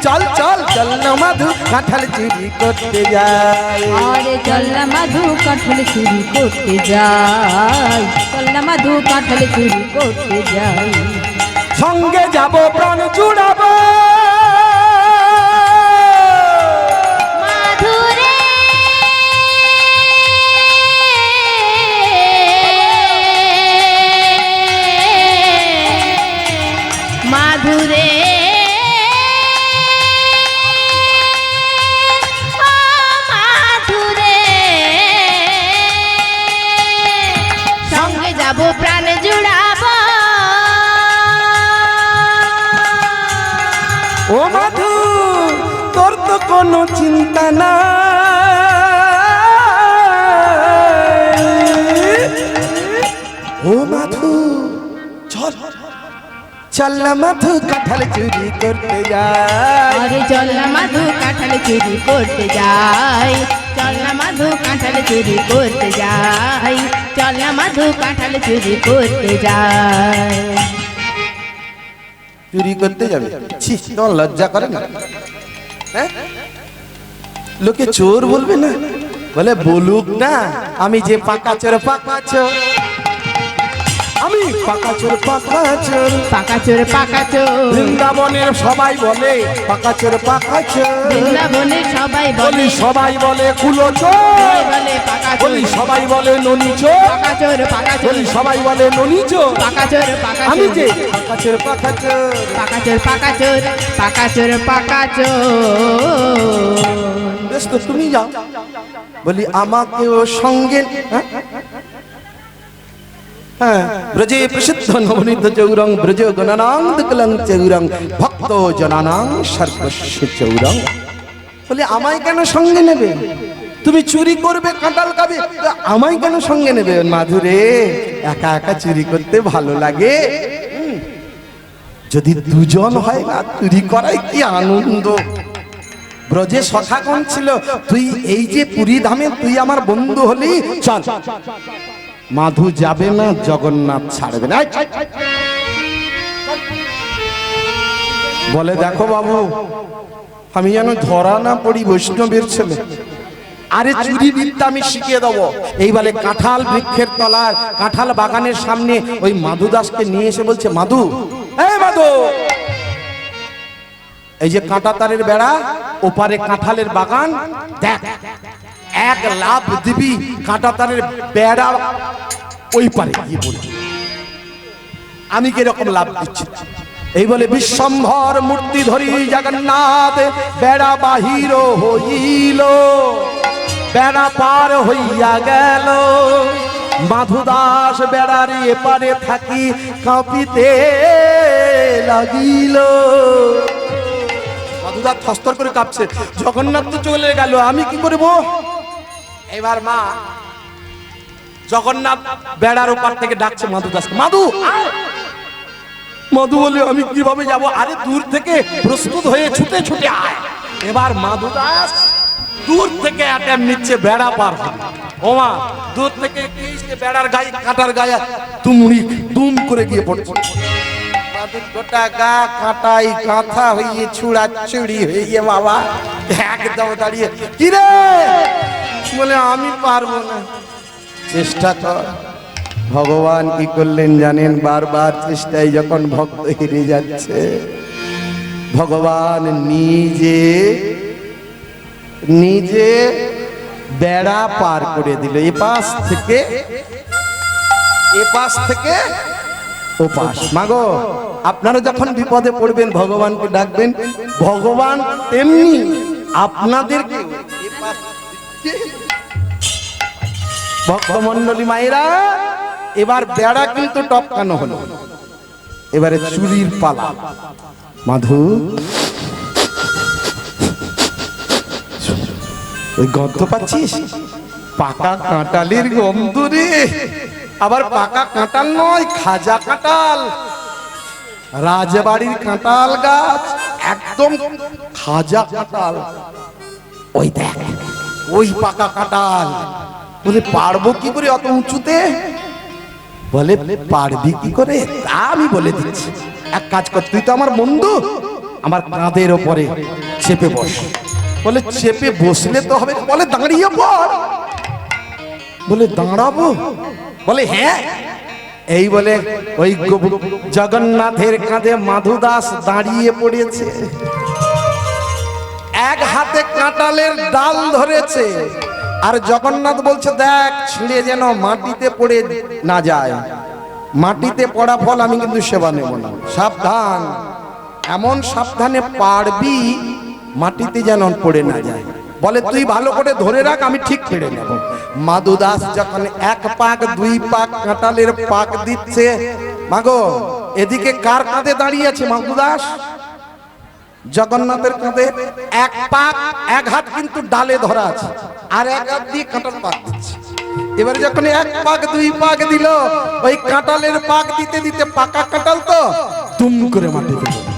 চল চল, চল না মাধু, কাঁঠাল চুরি করতে যাই। আরে চল না মাধু, কাঁঠাল চুরি করতে যাই। চল না মাধু, কাঁঠাল চুরি করতে যাই। সঙ্গে যাব প্রাণ জুড়াবো। মাধুরে মাধুরে মাধুরে, সঙ্গে যাব প্রাণ জুড়াবো। ও মাধু, তোর তো কোনো চিন্তা নাই। ও মাধু, চল চল না মাধু, কাঁঠাল চুরি করতে যাই। আরে চল না মাধু, কাঁঠাল চুরি করতে যাই। চল না মাধু, কাঁঠাল চুরি করতে যাই। চল না মাধু, কাঁঠাল চুরি করতে যাই। চুরি করতে যাবে? ছি, তোমার লজ্জা করে না? হ্যাঁ, লোকে চোর বলবে না? বলে বলুক না, আমি যে পাকা চোর, পাকা চোর, আমি পাকা চোর, পাকা চোর। পাকা চোর, পাকা চোর। বৃন্দাবনের সবাই বলে পাকা চোর, পাকা চোর। বৃন্দাবনে সবাই বলি বলে, সবাই বলে কুলো চোর, সবাই বলে পাকা চোর। বলি সবাই বলে ননি চোর, পাকা চোর, পাকা চোর। বলি সবাই বলে ননি চোর। পাকা চোর, পাকা আমি চোর। যে পাকা চোর, পাকা চোর। পাকা চোর, পাকা চোর। পাকা চোর, পাকা চোর। বেশ তো, তুমি যাও। বলি আমাকেও সঙ্গে, হ্যাঁ হ্যাঁ, ব্রজে প্রসিদ্ধ নবনীত চৌরং, ব্রজ গণনাং দুকলং চৌরং, ভক্ত জনানাং সর্বস্ব চৌরং। বলে আমায় কেন সঙ্গে নেবে? তুমি চুরি করবে, কাঁঠাল খাবে, তো আমায় কেন সঙ্গে নেবে? মাধুরে, একা একা চুরি করতে ভালো লাগে, যদি দুজন হয় না চুরি করাই কি আনন্দ। ব্রজে সখাগণ ছিল, তুই এই যে পুরী ধামে তুই আমার বন্ধু হলি, চল। মাধু যাবে না, জগন্নাথ ছাড়বে না। বলে দেখো বাবু, আমি যেন ধরা না পড়ি, বৈষ্ণবের ছেলে। আরে চুরি বিদ্যা আমি শিখিয়ে দেবো। এই বলে কাঁঠাল বৃক্ষের তলার কাঁঠাল বাগানের সামনে ওই মাধু দাসকে নিয়ে এসে বলছে, মাধু, এই মাধু, এই যে কাঁটা তারের বেড়া, ওপারে কাঁঠালের বাগান, দেখ, এক লাভ দিবি, কাঁটা তারের বেড়া ওই পারে গিয়ে বলবি আমি কিরকম লাভ দিচ্ছি। এই বলে বিশ্বম্ভর মূর্তি ধরি জগন্নাথ বেড়া বাহির হইল, বেড়া পার হইয়া গেল। মাধু দাস বেড়ার এপারে থাকি কাঁপিতে লাগিল। মাধু দাস থরথর করে কাঁপছে, জগন্নাথ তো চলে গেল, আমি কি করব? এবার মা জগন্নাথ বেড়ার ওপার থেকে ডাকছে মাধু দাসকে, মাধু আয়। মাধু বলে আমি কিভাবে যাব? আরে দূর থেকে প্রস্তুত হয়ে ছুটে ছুটে আয়। এবার মাধু দাস দূর থেকে অ্যাটেম নিচ্ছে বেড়া পার হবে। ওমা দূর থেকে বেড়ার গায়ে কাঁটার গায়ে তুমড়ি দুম করে গিয়ে পড়ছে। মাধুর গোটা গা কাঁটাই কাঁথা হইয়ে ছুড়া ছুড়ি হয়ে বাবা একদম দাঁড়িয়ে, কি রে? বলে আমি পারবো না। চেষ্টা কর। ভগবান কি করলেন জানেন? বারবার চেষ্টায় যখন ভক্ত হেরে যাচ্ছে, ভগবান নিজে নিজে বেড়া পার করে দিল, এপাশ থেকে ওপাশ। মাগো, আপনারা যখন বিপদে পড়বেন ভগবানকে ডাকবেন, ভগবান তেমনি আপনাদেরকে ভক্তমন্ডলী মায়েরা। এবার বেড়া কিন্তু টপকানো হলো, এবারে চুরির পালা। মাধু, ওই গন্ধ পাচ্ছিস? পাকা কাঁঠালের গন্ধ রে। আবার পাকা কাঁঠাল নয়, খাজা কাঁঠাল, রাজবাড়ির কাঁঠাল গাছ, একদম খাজা কাঁঠাল। ওই দেখ, ওই পাকা কাঁঠাল। বলে পারবো কি করে অত উঁচুতে? বলে পারবি কি করে তা আমি বলে দিচ্ছি। এক কাজ কর, তুই তো আমার বন্ধু, আমার কাঁধের ওপরে চেপে বস। বলে চেপে বসলে তো হবে। বলে দাঁড়িয়ে পড়। বলে দাঁড়াবো? বলে হ্যাঁ। এই বলে ওই জগন্নাথের কাঁধে মাধু দাস দাঁড়িয়ে পড়েছে, এক হাতে কাঁঠালের ডাল ধরেছে, আর জগন্নাথ বলছে দেখ ছিঁড়ে যেন মাটিতে পড়ে না যায়। মাটিতে পড়া ফল আমি কিন্তু সেবা নেব না, সাবধান। এমন সাবধানে পারবি মাটিতে যেন পড়ে না যায়। বলে তুই ভালো করে ধরে রাখ, আমি ঠিক ছেড়ে নেব। মাধু দাস যখন এক পাক দুই পাক কাঁঠালের পাক দিচ্ছে, মাগো এদিকে কার কাঁধে দাঁড়িয়ে আছে? মাধু দাস জগন্নাথের কাঁধে। এক পাক, এক হাত কিন্তু ডালে ধরা আছে, আর এক হাত দিয়ে কাঁঠাল পাক দিচ্ছে। এবারে যখন এক পাক দুই পাক দিল, ওই কাঁঠালের পাক দিতে দিতে পাকা কাঁঠাল তো দুম করে মাটিতে পড়ে।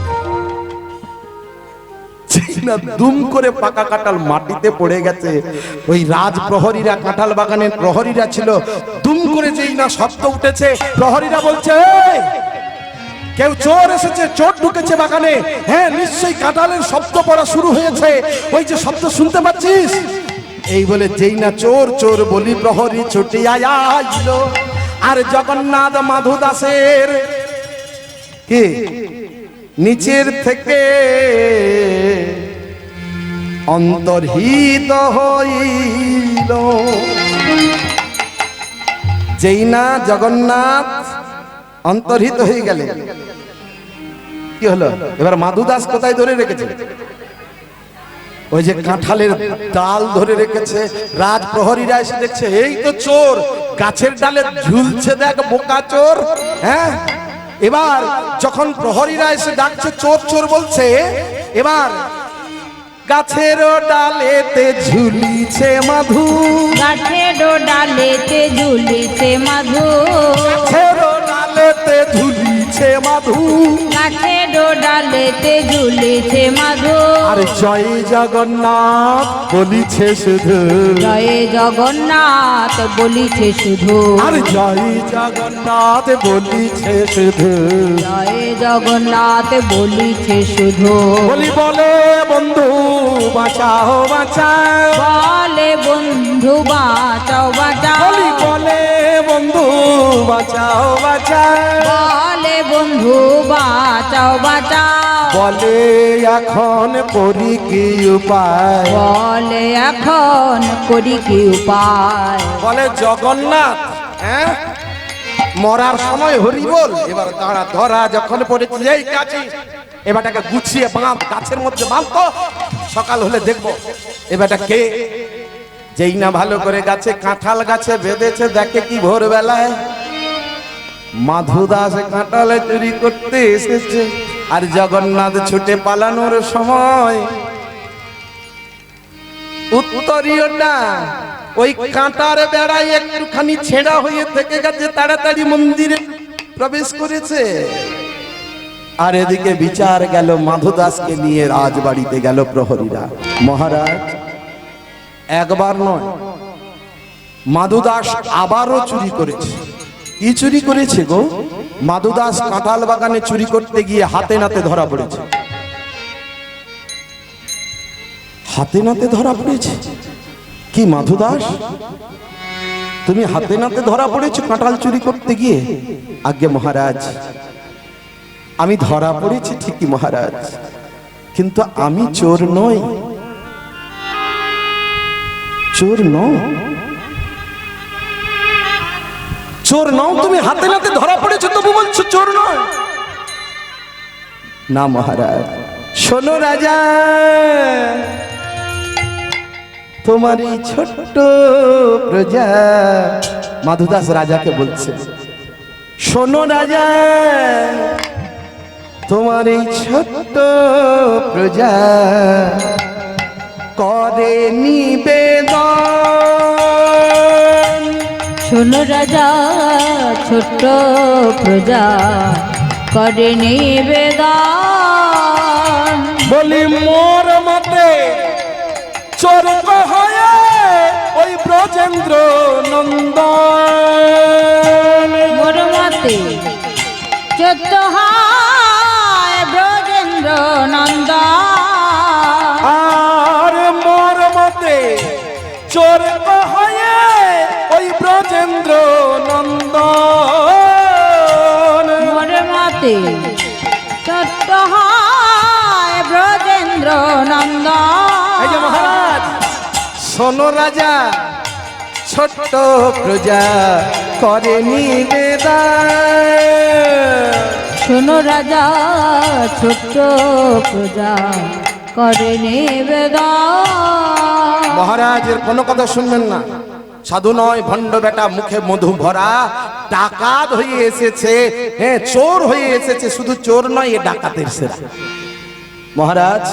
দুম করে পাকা কাঁঠাল মাটিতে পড়ে গেছে। ওই রাজ প্রহরীরা, কাঁঠাল বাগানের প্রহরীরা ছিল, দুম করে যেই না শব্দ উঠেছে, প্রহরীরা বলছে কেউ চোর এসেছে, চোর ঢুকেছে বাগানে। হ্যাঁ নিশ্চয়ই কাঁঠালের শব্দ পড়া শুরু হয়েছে, ওই যে শব্দ শুনতে পাচ্ছিস? এই বলে যেই না চোর চোর বলি প্রহরী ছুটে আইল। আর জগন্নাথ মাধু দাসের কি নিচের থেকে অন্তর্হিত হইল। যেই না জগন্নাথ অন্তর্হিত হয়ে গেলে কি হলো? এবার মাধু দাস কোথায় ধরে রেখেছে? ওই যে কাঁঠালের ডাল ধরে রেখেছে। রাজ প্রহরীরা এসে দেখছে এই তো চোর গাছের ডালে ঝুলছে, দেখ বোকা চোর। হ্যাঁ, এবার যখন প্রহরীরা এসে ডাকছে চোর চোর বলছে, এবার গাছের ডালেতে ঝুলিছে মাধু, গাছের ডালেতে ঝুলিছে মাধু, গাছের ডালেতে ঝুলিছে মাধু, গাছের ডালেতে ঝুলিছে মাধু। আর জয় জগন্নাথ বলিছে শুধু, জয় জগন্নাথ বলিছে শুধু, আর জয় জগন্নাথ বলিছে শুধু। জয় জগন্নাথ বলিছে শুধু। বলি বলে বন্ধু বাঁচাও বাঁচাও, বলে বন্ধু বাঁচাও বাঁচাও, বলি বলে বন্ধু বাঁচাও বাঁচাও, বলে বন্ধু বাঁচাও বাঁচাও, বলে এখন করি কি উপায়, বলে এখন করি কি উপায়। বলে জগন্নাথ হ্যাঁ মরার সময় হরি বল, এবার দাঁড়া ধরা যখন পড়েছি এই কাছে এবারটাকে গুছিয়ে বাঁধ, গাছের মধ্যে বাঁধতো, সকাল হলে দেখবো এবারটা কে। যেই না ভালো করে গাছে কাঁঠাল গাছে বেঁধেছে, দেখে কি ভোরবেলায় মাধু দাস কাঁঠালে চুরি করতে এসেছে, আর জগন্নাথ ছুটে পালানোর সময় উত্তরীয়টা ওই কাঁটার বেড়ায় একটুখানি ছেঁড়া হয়ে থেকে গেছে, তাড়াতাড়ি মন্দিরে প্রবেশ করেছে। আর এদিকে বিচার গেল মাধু দাসকে নিয়ে রাজবাড়িতে গেল প্রহরীরা। মহারাজ একবার নয়, মাধু দাস আবারও চুরি করেছে। কি চুরি করেছে গো? মাধু দাস কাঁঠাল বাগানে চুরি করতে গিয়ে হাতে নাতে ধরা পড়েছে, হাতে নাতে ধরা পড়েছে। কি মাধু দাস তুমি হাতে নাতে ধরা পড়েছো কাঁঠাল চুরি করতে গিয়ে? আজ্ঞে মহারাজ, আমি ধরা পড়েছি ঠিকই মহারাজ, কিন্তু আমি চোর নই, চোর নও, চোর নও তুমি, হাতে নাতে ধরা পড়েছো তবু বলছো চোর নয়। না মহারাজ, শোনো রাজা, তোমার এই ছোট্ট প্রজা, মাধু দাস রাজাকে বলছে, শোনো রাজা, তোমার এই ছোট্ট প্রজা করে নিবেদন। শোনো রাজা, ছোট্ট প্রজা করে নিবেদন। বলি মোর মতে চোরক হয়ে ওই ব্রজেন্দ্র নন্দন, মোর মতে চোদ্দ হয় ব্রজেন্দ্র নন্দন। আর মোর মতে চোরক হয়ে ওই ব্রজেন্দ্র নন্দন, মোর মতে চোদ্দ হয় ব্রজেন্দ্র নন্দন। এই যে মহারাজ, শোনো রাজা, ছোট্ট প্রজা করে নিবেদন। শোনো রাজা, ছোট্ট প্রজা করে নিবেদন। মহারাজের কোনো কথা শুনবেন না, সাধু নয় ভণ্ড বেটা, মুখে মধু ভরা, ডাকাত হয়ে এসেছে, হ্যাঁ চোর হয়ে এসেছে, শুধু চোর নয় এ ডাকাতের সেরা। মহারাজ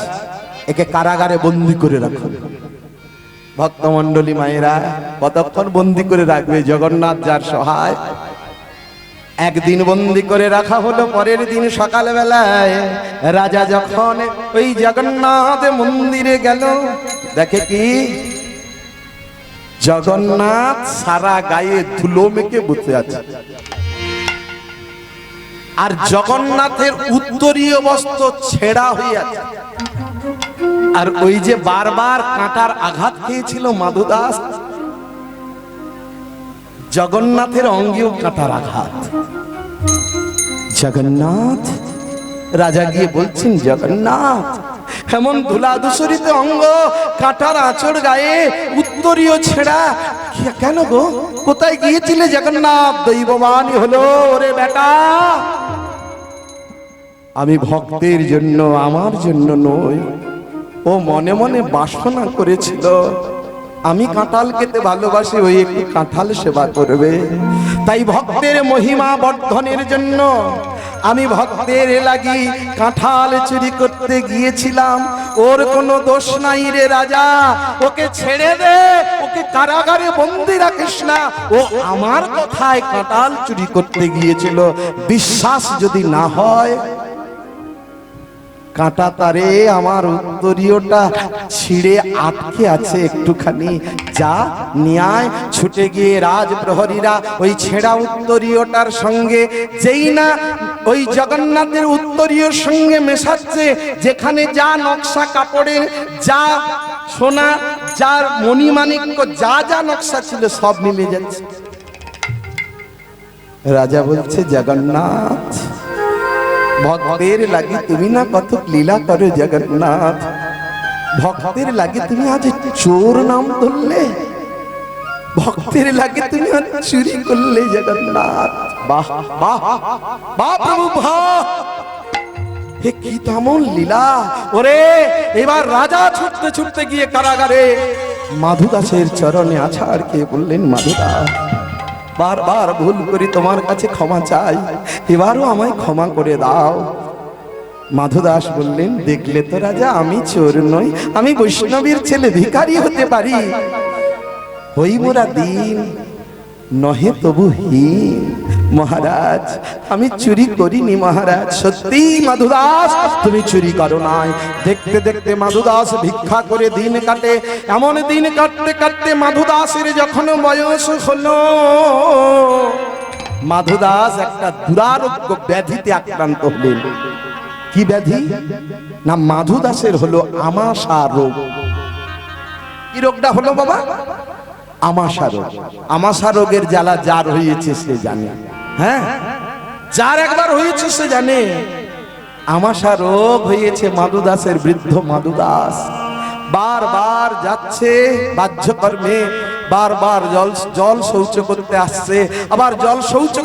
একে কারাগারে বন্দি করে রাখুন। ভক্তমণ্ডলী মায়েরা কতক্ষণ বন্দি করে রাখবে? জগন্নাথ যার সহায়। একদিন বন্দি করে রাখা হলো, পরের দিন সকালবেলায় রাজা যখন ওই জগন্নাথ মন্দিরে গেল, দেখে কি জগন্নাথ সারা গায়ে ধুলো মেখে বসে আছে, আর জগন্নাথের উত্তরীয় বস্ত্র ছেঁড়া হয়ে আছে। আর ওই যে বারবার কাঁটার আঘাত খেয়েছিল মাধু দাস, জগন্নাথের অঙ্গেও কাঁটার আঘাত। জগন্নাথ, রাজা গিয়ে বলছেন, জগন্নাথ এমন ধুলা ধূসরিত অঙ্গ, কাঁটার আঁচড় গায়ে, উত্তরীয় ছেঁড়া, কেন গো? কোথায় গিয়েছিলে জগন্নাথ? দৈববাণী হলো, ওরে বেটা আমি ভক্তের জন্য, আমার জন্য নই। ও মনে মনে বাসনা করেছিল আমি কাঁঠাল খেতে ভালোবাসি, ওই একটু কাঁঠাল সেবা করবে, তাই ভক্তের মহিমা বর্ধনের জন্য আমি ভক্তের লাগি কাঁঠাল চুরি করতে গিয়েছিলাম, ওর কোনো দোষ নাই রে রাজা, ওকে ছেড়ে দে, ওকে কারাগারে বন্দি রাখিস না, ও আমার কথায় কাঁঠাল চুরি করতে গিয়েছিল। বিশ্বাস যদি না হয়, কাঁটা তারে আমার উত্তরীয়টা ছিঁড়ে আটকে আছে একটুখানি, যা নিয়ে আয়। ছুটে গিয়ে রাজপ্রহরীরা ওই ছেঁড়া উত্তরীয়টার সঙ্গে, যেই না ওই জগন্নাথের উত্তরীয়র সঙ্গে মেশাচ্ছে, যেখানে যা নকশা কাপড়ের, যা সোনা, যার মণিমাণিক্য, যা যা নকশা ছিল সব মিলে যাচ্ছে। রাজা বলছে, জগন্নাথ, ভক্তের লাগি তুমি না কত লীলা করো জগন্নাথ, ভক্তের লাগি তুমি আজ চোর নাম ধরলে, ভক্তের লাগে তুমি আজ চুরি করলে জগন্নাথ। বাহ বাহ বাহ প্রভু বাহ, হে কি তেমন লীলা। ওরে এবার রাজা ছুটতে ছুটতে গিয়ে কারাগারে মাধুদাসের চরণে আছাড় খেয়ে বললেন, মাধুদাস, বারবার ভুল করি তোমার কাছে ক্ষমা চাই, এবারও আমায় ক্ষমা করে দাও। মাধুদাস বললেন, দেখলে তো রাজা, আমি চোর নই, আমি বৈষ্ণবীর ছেলে, ভিখারি হতে পারি, হই মোরা দিন নহে তবু হীন। মহারাজ, আমি চুরি করিনি মহারাজ, সত্যি মাধুদাস তুমি চুরি করো নাই। দেখতে দেখতে মাধুদাস ভিক্ষা করে দিন কাটে। এমন দিন কাটতে কাটতে মাধুদাসের যখন বয়স হলো, মাধুদাস একটা দুরারোগ্য ব্যাধিতে আক্রান্ত হলেন। কি ব্যাধি? না, মাধুদাসের হলো আমাশা রোগ। কি রোগটা হলো বাবা? আমাশা রোগ। আমাশা রোগের জ্বালা যার হয়েছে সে জানে, হ্যাঁ, যার একবার হয়েছে সে জানে। আমাশা রোগ হয়েছে মাধুদাসের। বৃদ্ধ মাধুদাস বারবার যাচ্ছে বাহ্যকর্মে, বারবার জল শৌচ করতে আসছে, আবার জল শৌচ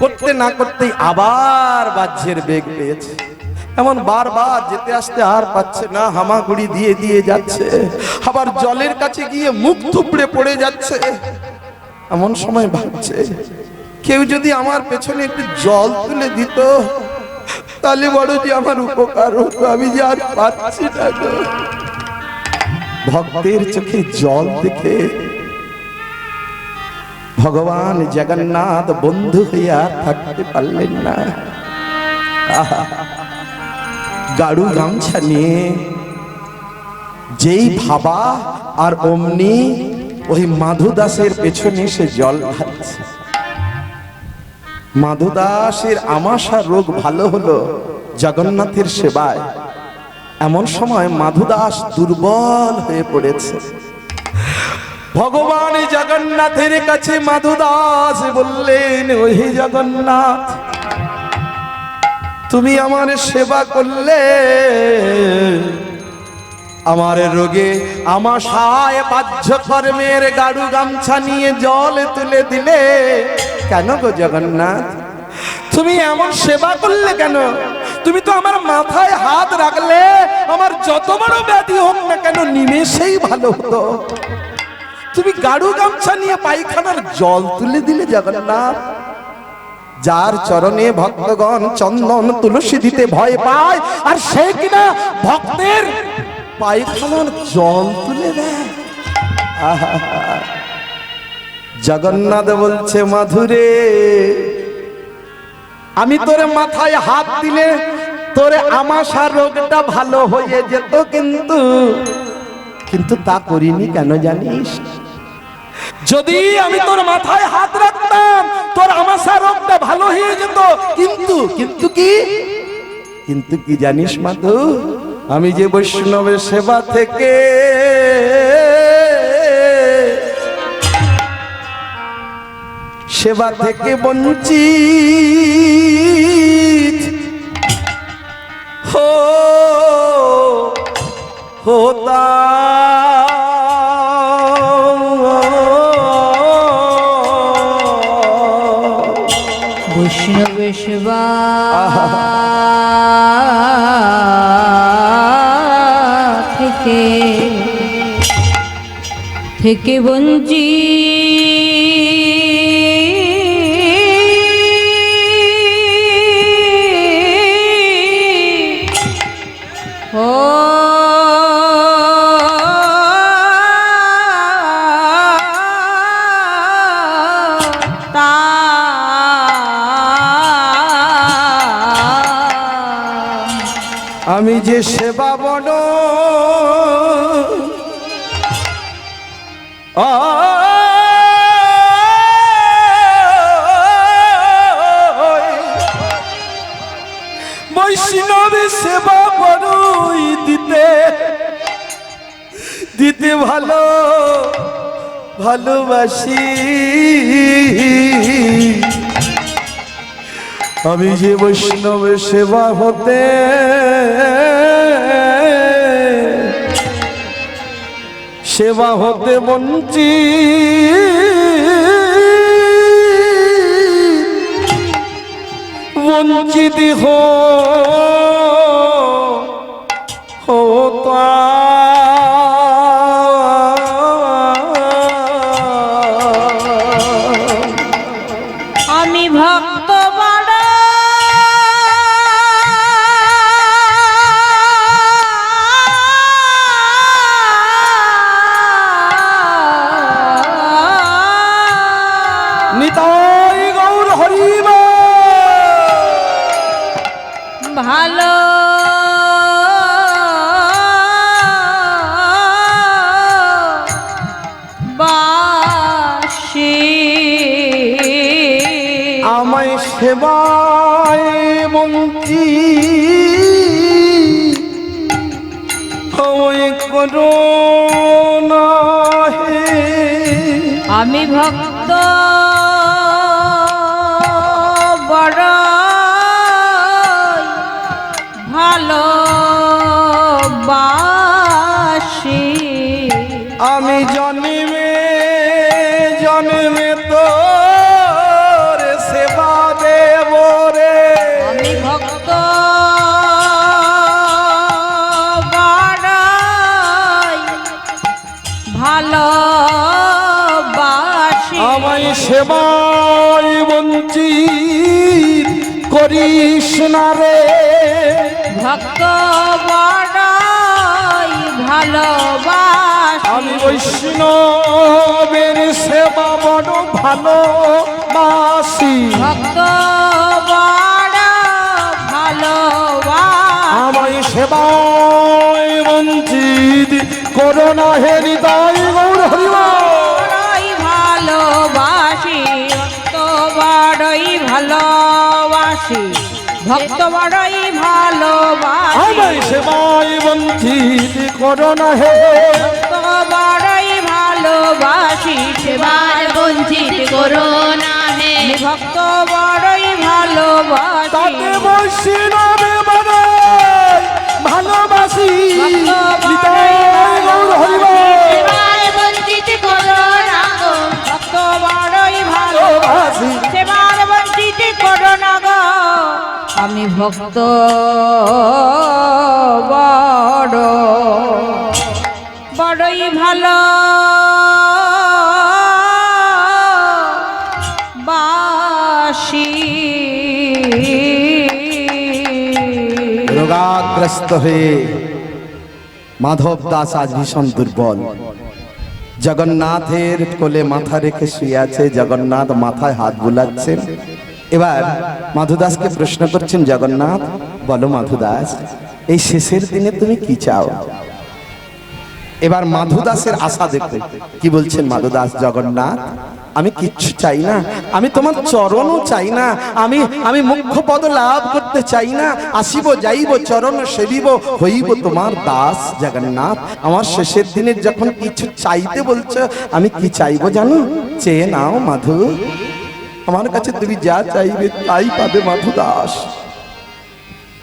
করতে না করতেই আবার বাহ্যের বেগ পেয়েছে। এমন বারবার যেতে আসতে আর পাচ্ছে না, হামাগুড়ি দিয়ে দিয়ে যাচ্ছে, আবার জলের কাছে গিয়ে মুখ থুবড়ে পড়ে যাচ্ছে। এমন সময় ভাবছে, কেউ যদি আমার পেছনে একটু জল তুলে দিত তাহলে বড় যে আমার উপকার হতো, আমি যে আর পাচ্ছি না গো। ভক্তের চোখে জল দেখে ভগবান জগন্নাথ বন্ধু হইয়া থাকতে পারলেন না। গাড়ু গামছা নিয়ে যেই ভাবা আর অমনি ওই মাধুদাসের পেছনে সে জল ঢালছে। মাধুদাসের আমাশা রোগ ভালো হলো জগন্নাথের সেবায়। এমন সময় মাধুদাস দুর্বল হয়ে পড়েছে। ভগবান জগন্নাথের কাছে মাধুদাস বললেন, ওই জগন্নাথ, তুমি আমার সেবা করলে, আমার রোগে আমাশায় বাহ্যকর্মের গাড়ু গামছা নিয়ে জল তুলে দিলে কেন গো জগন্নাথ? তুমি এমন সেবা করলে কেন? তুমি তো আমার মাথায় হাত রাখলে আমার যত বড় ব্যাধি হোক না কেন নিমেষেই ভালো হতো। তুমি গাড়ু গামছা নিয়ে পায়খানার জল তুলে দিলে জগন্নাথ। যার চরণে ভক্তগণ চন্দন তুলসী দিতে ভয় পায়, আর সে কিনা ভক্তের পায়খানার জল তুলে দেয়। জগন্নাথ বলছে, মাধুরে, আমি তোর মাথায় হাত দিলে তোর আমাশা রোগটা ভালো হয়ে যেত, কিন্তু তা করিনি কেন জানিস? যদি আমি তোর মাথায় হাত রাখতাম তোর আমাশা রোগটা ভালো হয়ে যেত, কিন্তু কি জানিস মাধু? আমি যে বৈষ্ণবের সেবা থেকে বঞ্চিত হোতা, বৈষ্ণব সেবা থেকে বঞ্চিত আমি যে সেবা বড় বৈষ্ণবী সেবা বড়ই দিতে দিতে ভালো ভালোবাসি আমি যে বৈষ্ণবের সেবা হতে সেবা হতে বঞ্চিত হতা আমি ভক্ত বড় নিতাই গৌর হরিব ভালো বাসি আমায় সেবায় মন্ত্রী আমায় করো না হে আমি ভক্ত বড় ভালো বাসি আমি জন্মে জন্মে তোর সেবা দেব রে আমি ভক্ত বড় ভালো বাসি আমায় সেবায় বঞ্চিত করিস না রে ভক্ত বড় ভালোবাসি আমি বৈষ্ণবের সেবা বড় ভালোবাসি ভক্ত বড় ভালোবাসি আমায় সেবায় বঞ্চিত করো না হে হৃদয় গৌর হরিবা বড়ই ভালোবাসি ভক্ত বড়ই ভালোবাসি ভক্ত বড়ই ভালোবাসি আমায় সেবায় বঞ্চিত করো না হে ভক্ত বড়ই ভালোবাসি সেবার বঞ্চিত করো না হে ভক্ত বড়ই ভালোবাসি তাতে বৈষ্ণবে বড় ভালোবাসি হৃদয় গৌর হরিবা সেবার বঞ্চিত করো না গো ভক্ত বড়ই ভালোবাসি সেবার বঞ্চিত করো না গো আমি ভক্ত বড় বড়ই ভালো বাসি রোগাগ্রস্ত হয়ে মাধব দাস আজ ভীষণ দুর্বল জগন্নাথের কোলে মাথা রেখে শুয়ে আছে জগন্নাথ মাথায় হাত বুলাচ্ছেন এবার মাধুদাসকে প্রশ্ন করছেন জগন্নাথ বলো মাধুদাস এই শেষের দিনে তুমি কি চাও এবার মাধুদাসের আশা দেখো কি বলছেন মাধুদাস জগন্নাথ আমি কিচ্ছু চাই না আমি তোমার চরণও চাই না আমি মুখ্য পদ লাভ করতে চাই না আসিব যাইব চরণ সেবিব হইব তোমার দাস জগন্নাথ আমার শেষের দিনের যখন কিছু চাইতে বলছো আমি কি চাইবো জানো চেয়ে নাও মাধু আমার কাছে তুমি যা চাইবে তাই পাবে মাধুদাস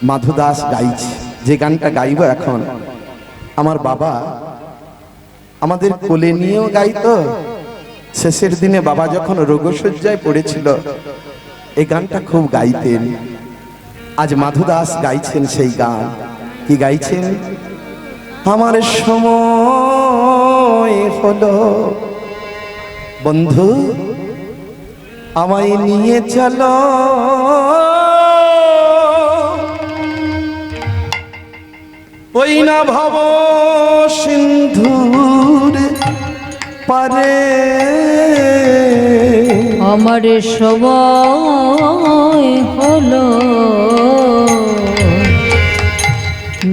মাধুদাস গাইছে যে গানটা গাইব এখন আমার বাবা আমাদের কোলে নিয়েও গাইতো শেষের দিনে বাবা যখন রোগশয্যায় পড়েছিল এই গানটা খুব গাইতেন আজ মাধুদাস গাইছেন সেই গান কি গাইছেন আমার সময় হলো বন্ধু আমায় নিয়ে চলো ওই না ভব সিন্ধুর পারে আমার সময় হলো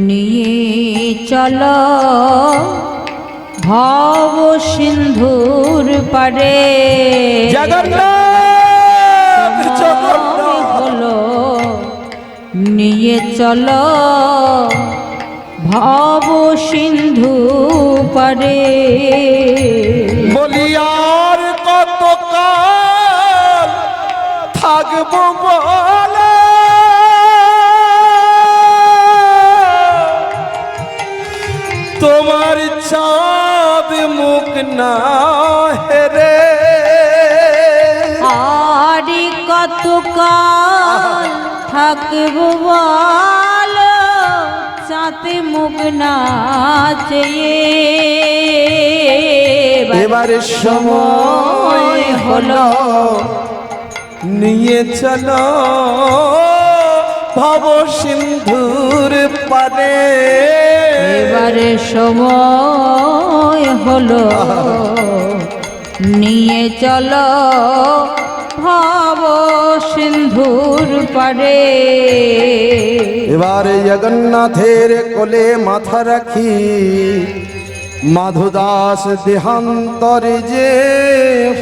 নিয়ে চলো ভব সিন্ধুর পারে জগন্নাথ জগন্নাথ হলো নিয়ে চলো ভব সিন্ধু পারে বলি আর কত কাল থাকবো বলে তোমার চাঁদ মুখ না হেরে আরি কত কাল থাকবো বলো চাঁতে মুখ নাচে এবারে সময় হলো নিয়ে চলো ভব সিন্ধুর পারে এবারে সময় হলো নিয়ে চলো ভব সিন্ধুর পারে এবারে জগন্নাথের কোলে মাথা রাখি মাধুদাস দেহান্তরে যে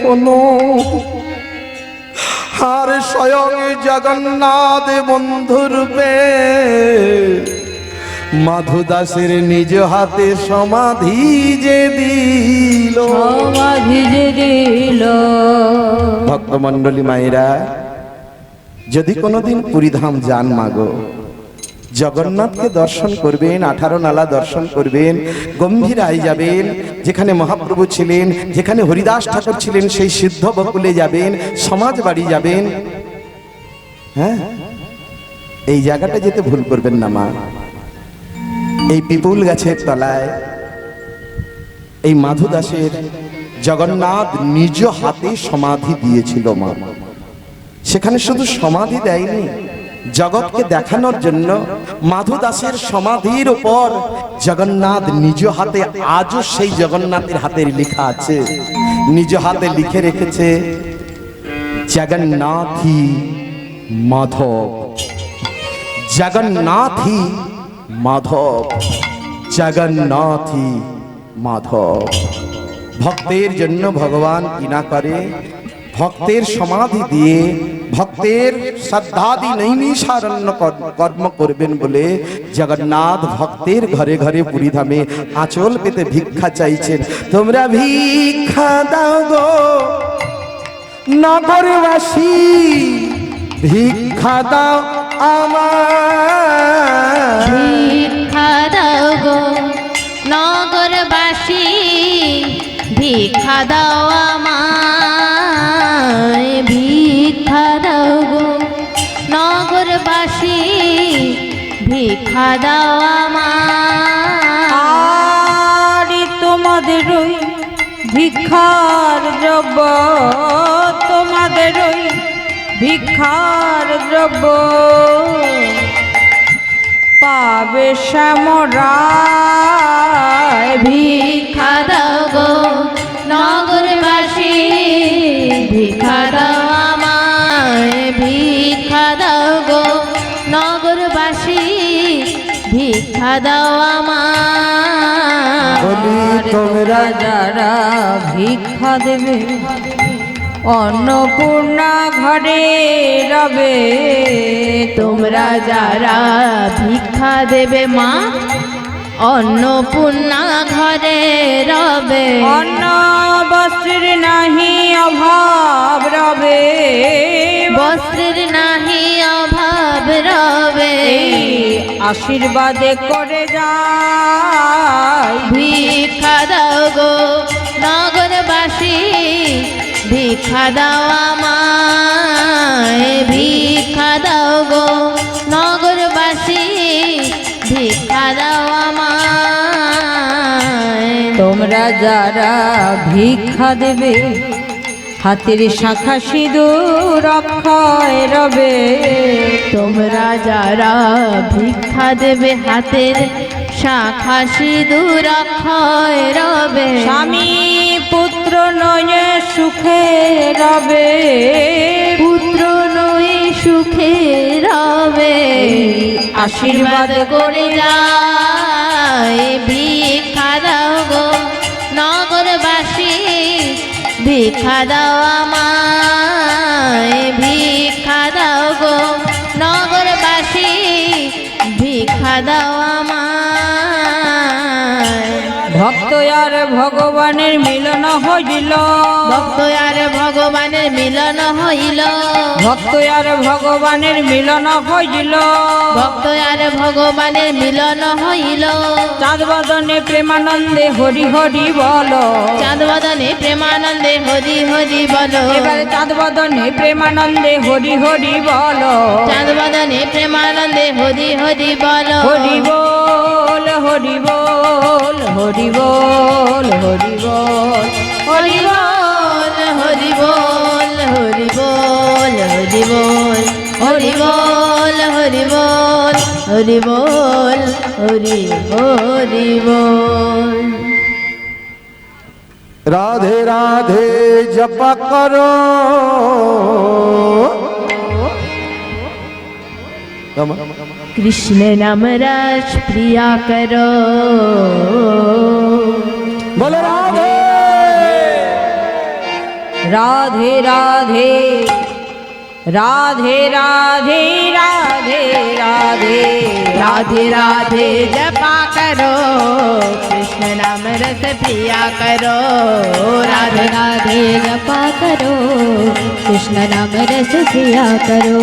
হলো আর স্বয়ং জগন্নাথ বন্ধুরূপে মাধুদাসের নিজ হাতে সমাধি যে দিল সমাধি যে দিল ভক্তমণ্ডলী মায়েরা, যদি কোনোদিন পুরীধাম যান মাগো, জগন্নাথকে দর্শন করবেন, 18 নালা দর্শন করবেন, গম্ভীরায় যাবেন, যেখানে মহাপ্রভু ছিলেন, যেখানে হরিদাস ঠাকুর ছিলেন সেই সিদ্ধ বকুলে যাবেন, সমাজ বাড়ি যাবেন। হ্যাঁ, এই জায়গাটা যেতে ভুল করবেন না মা। এই পিপুল গাছের তলায় এই মাধুদাসের জগন্নাথ নিজ হাতে সমাধি দিয়েছিল মা। সেখানে শুধু সমাধি দেয়নি, জগৎকে দেখানোর জন্য মাধুদাসের সমাধির উপর জগন্নাথ নিজ হাতে, আজও সেই জগন্নাথের হাতের লেখা আছে, নিজ হাতে লিখে রেখেছে জগন্নাথী মাধব, জগন্নাথী মাধব, জগন্নাথী মাধব। ভক্তের জন্য ভগবান কিনা করে, ভক্তের সমাধি দিয়ে ভক্তের শ্রদ্ধাদি নৈমিষারণ্য কর্ম করবেন বলে জগন্নাথ ভক্তের ঘরে ঘরে পুরীধামে আঁচল পেতে ভিক্ষা চাইছেন। তোমরা ভিক্ষা দাও গো নগরবাসী, ভিক্ষা দাও আমার, ভিক্ষা দাও গো নগরবাসী, ভিক্ষা দাও আমায়, ভিক্ষা দাও গো নগরবাসী, ভিক্ষা দাও আমায়। আরে তোমাদের ওই ভিক্ষার দ্রব্য, তোমাদের ওই ভিক্ষার দ্রব্য পাবে শ্যামরায়, ভিক্ষা দাও গো নগরবাসী, ভিক্ষা দাও আমায়, ভিক্ষা দাও গো নগরবাসী, ভিক্ষা দাও আমায়। বলি তোমরা যারা ভিক্ষা দেবে অন্নপূর্ণা ঘরে রবে, তোমরা যারা ভিক্ষা দেবে মা, অন্নপূর্ণা ঘরে রবে, অন্ন বস্ত্রের নাহি অভাব রবে, বস্ত্রের নাহি অভাব রবে, আশীর্বাদে করে যায়। ভিক্ষা দাও গো নগরবাসী, ভিক্ষা দাও আমায়, ভিক্ষা দাও গো নগরবাসী, ভিক্ষা দাও আমায়। তোমরা যারা ভিক্ষা দেবে হাতের শাখা সিঁদুর অক্ষয় রবে, তোমরা যারা ভিক্ষা দেবে হাতের শাখা সিঁদুর অক্ষয় রবে, স্বামী পুত্র নয়ে সুখে রবে, পুত্র নই সুখে রবে, আশীর্বাদ করে যায় ভিক্ষা দাও গো নগরবাসী ভিক্ষা দাও আমায় ভিক্ষা দাও গো নগরবাসী ভিক্ষা দাও আমায় ভক্ত আর ভগবানের মিলন হইল ভক্ত আর ভগবানের মিলন হইল ভক্ত আর ভগবানের মিলন হইল ভক্ত আর ভগবানের মিলন হইল চাঁদ বদনে প্রেমানন্দে হরি হরি বলো চাঁদ বদনে প্রেমানন্দে হরি হরি বলো এবারে চাঁদ বদনে প্রেমানন্দে হরি হরি বলো চাঁদ বদনে প্রেমানন্দে হরি হরি বলো হরি বল হরি বল হরি বল হরি বল হরি বল হরি বল হরি বল হরি বল হরি বল হরি বল হরি বল হরি হরি বল রাধে রাধে জপ করো कृष्ण नाम रस प्रिया करो बोलो राधे राधे राधे राधे राधे राधे राधे राधे राधे जपा करो कृष्ण नाम रस प्रिया करो राधे राधे जपा करो कृष्ण नाम रस प्रिया करो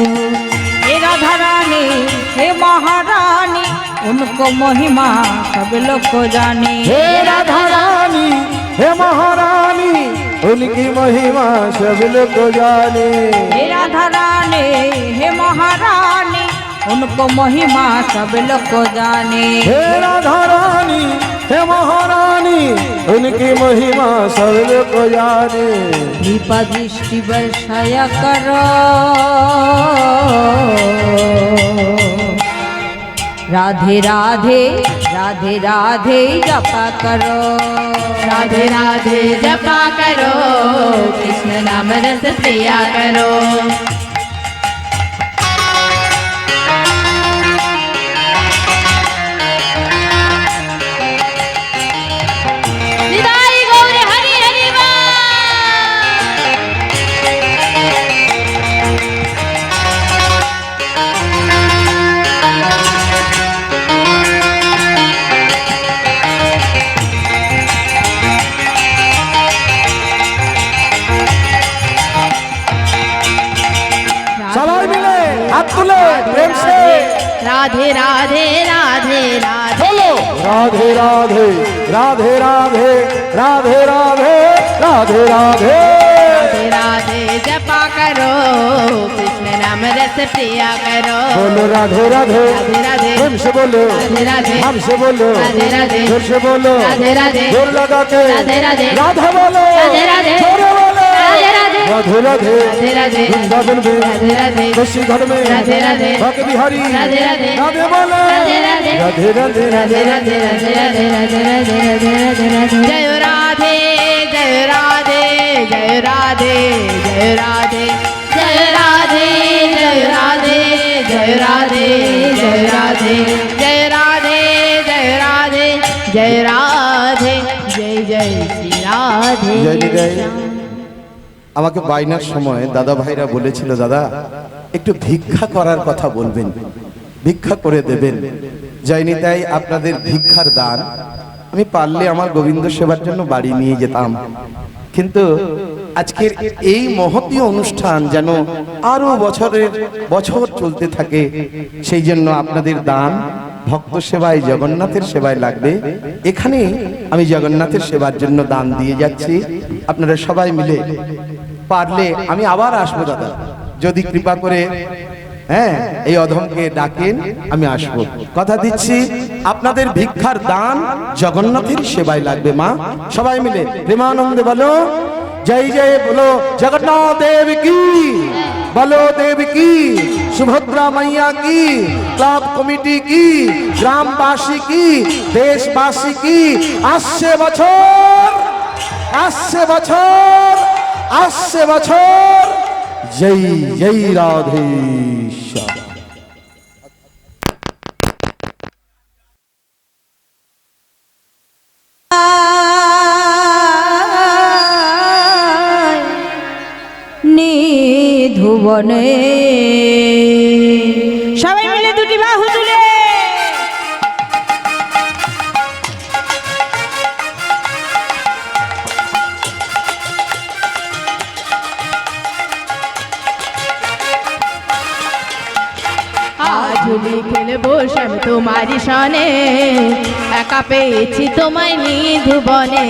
हे राधा रानी हे महारानी उनको महिमा सब लोग को जाने हे राधा रानी हे महारानी उनकी महिमा सब लोग को जाने हे राधा रानी हे महारानी उनको महिमा सब लोग को जाने हे राधा रानी हे महारानी उनकी महिमा सब लोग को जाने कृपा दृष्टि बरसाया करो राधे राधे राधे राधे जपा करो राधे राधे जपा करो कृष्ण नाम रस प्रिया करो निताई गौर हरि हरि सबाई मिले हाथ तुले प्रेम से राधे राधे राधे राधे बोलो राधे राधे राधे राधे राधे राधे राधे राधे राधे राधे जपा करो कृष्ण नाम रस प्रिया करो बोलो राधे राधे राधे राधे प्रेम से बोलो राधे राधे हमसे बोलो राधे राधे जोर से बोलो राधे राधे जोर लगा के राधे राधे राधा बोलो राधे राधे जोर बोलो राधे राधे राधे राधे राधे राधे वृंदावन में राधे राधे खुशी घर में राधे राधे भक्त बिहारी राधे राधे राधे बोलो राधे राधे राधे राधे राधे राधे राधे राधे राधे राधे राधे राधे राधे जय राधे जय राधे जय राधे जय राधे जय राधे जय राधे जय राधे जय राधे जय राधे जय राधे जय राधे जय जय श्री राधे জয় নিতাই। আমাকে বাইনার সময় দাদা ভাইরা বলেছিল দাদা একটু ভিক্ষা করার কথা বলবেন ভিক্ষা করে দেবেন জয়নি তাই আপনাদের ভিক্ষার দান আমি পারলে আমার গোবিন্দ সেবার জন্য বাড়ি নিয়ে যেতাম কিন্তু আজকের এই মহতীয় অনুষ্ঠান যেন আরো বছর চলতে থাকে সেই জন্য আপনাদের দান ভক্ত সেবায় জগন্নাথের সেবায় লাগবে এখানে আমি জগন্নাথের সেবার জন্য দান দিয়ে যাচ্ছি আপনারা সবাই মিলে পারলে আমি আবার আসবো দাদা যদি কৃপা করে হ্যাঁ এই অধমকে ডাকেন আমি আসবো কথা দিচ্ছি আপনাদের ভিক্ষার দান জগন্নাথের সেবায় লাগবে মা সবাই মিলে প্রেমানন্দে বলো जय जय बोलो जगन्नाथ देव की बोलो देव की सुभद्रा मैया की क्लब कमिटी की ग्रामवासी की देशवासी की आसे बछर जय जय राधेश्याम। ধুবনে। সবাই মিলে দুটি বাহু তুলে আজ হোলি খেলবো শ্যাম তোমারি সনে, একা পেয়েছি তোমায় নিধুবনে।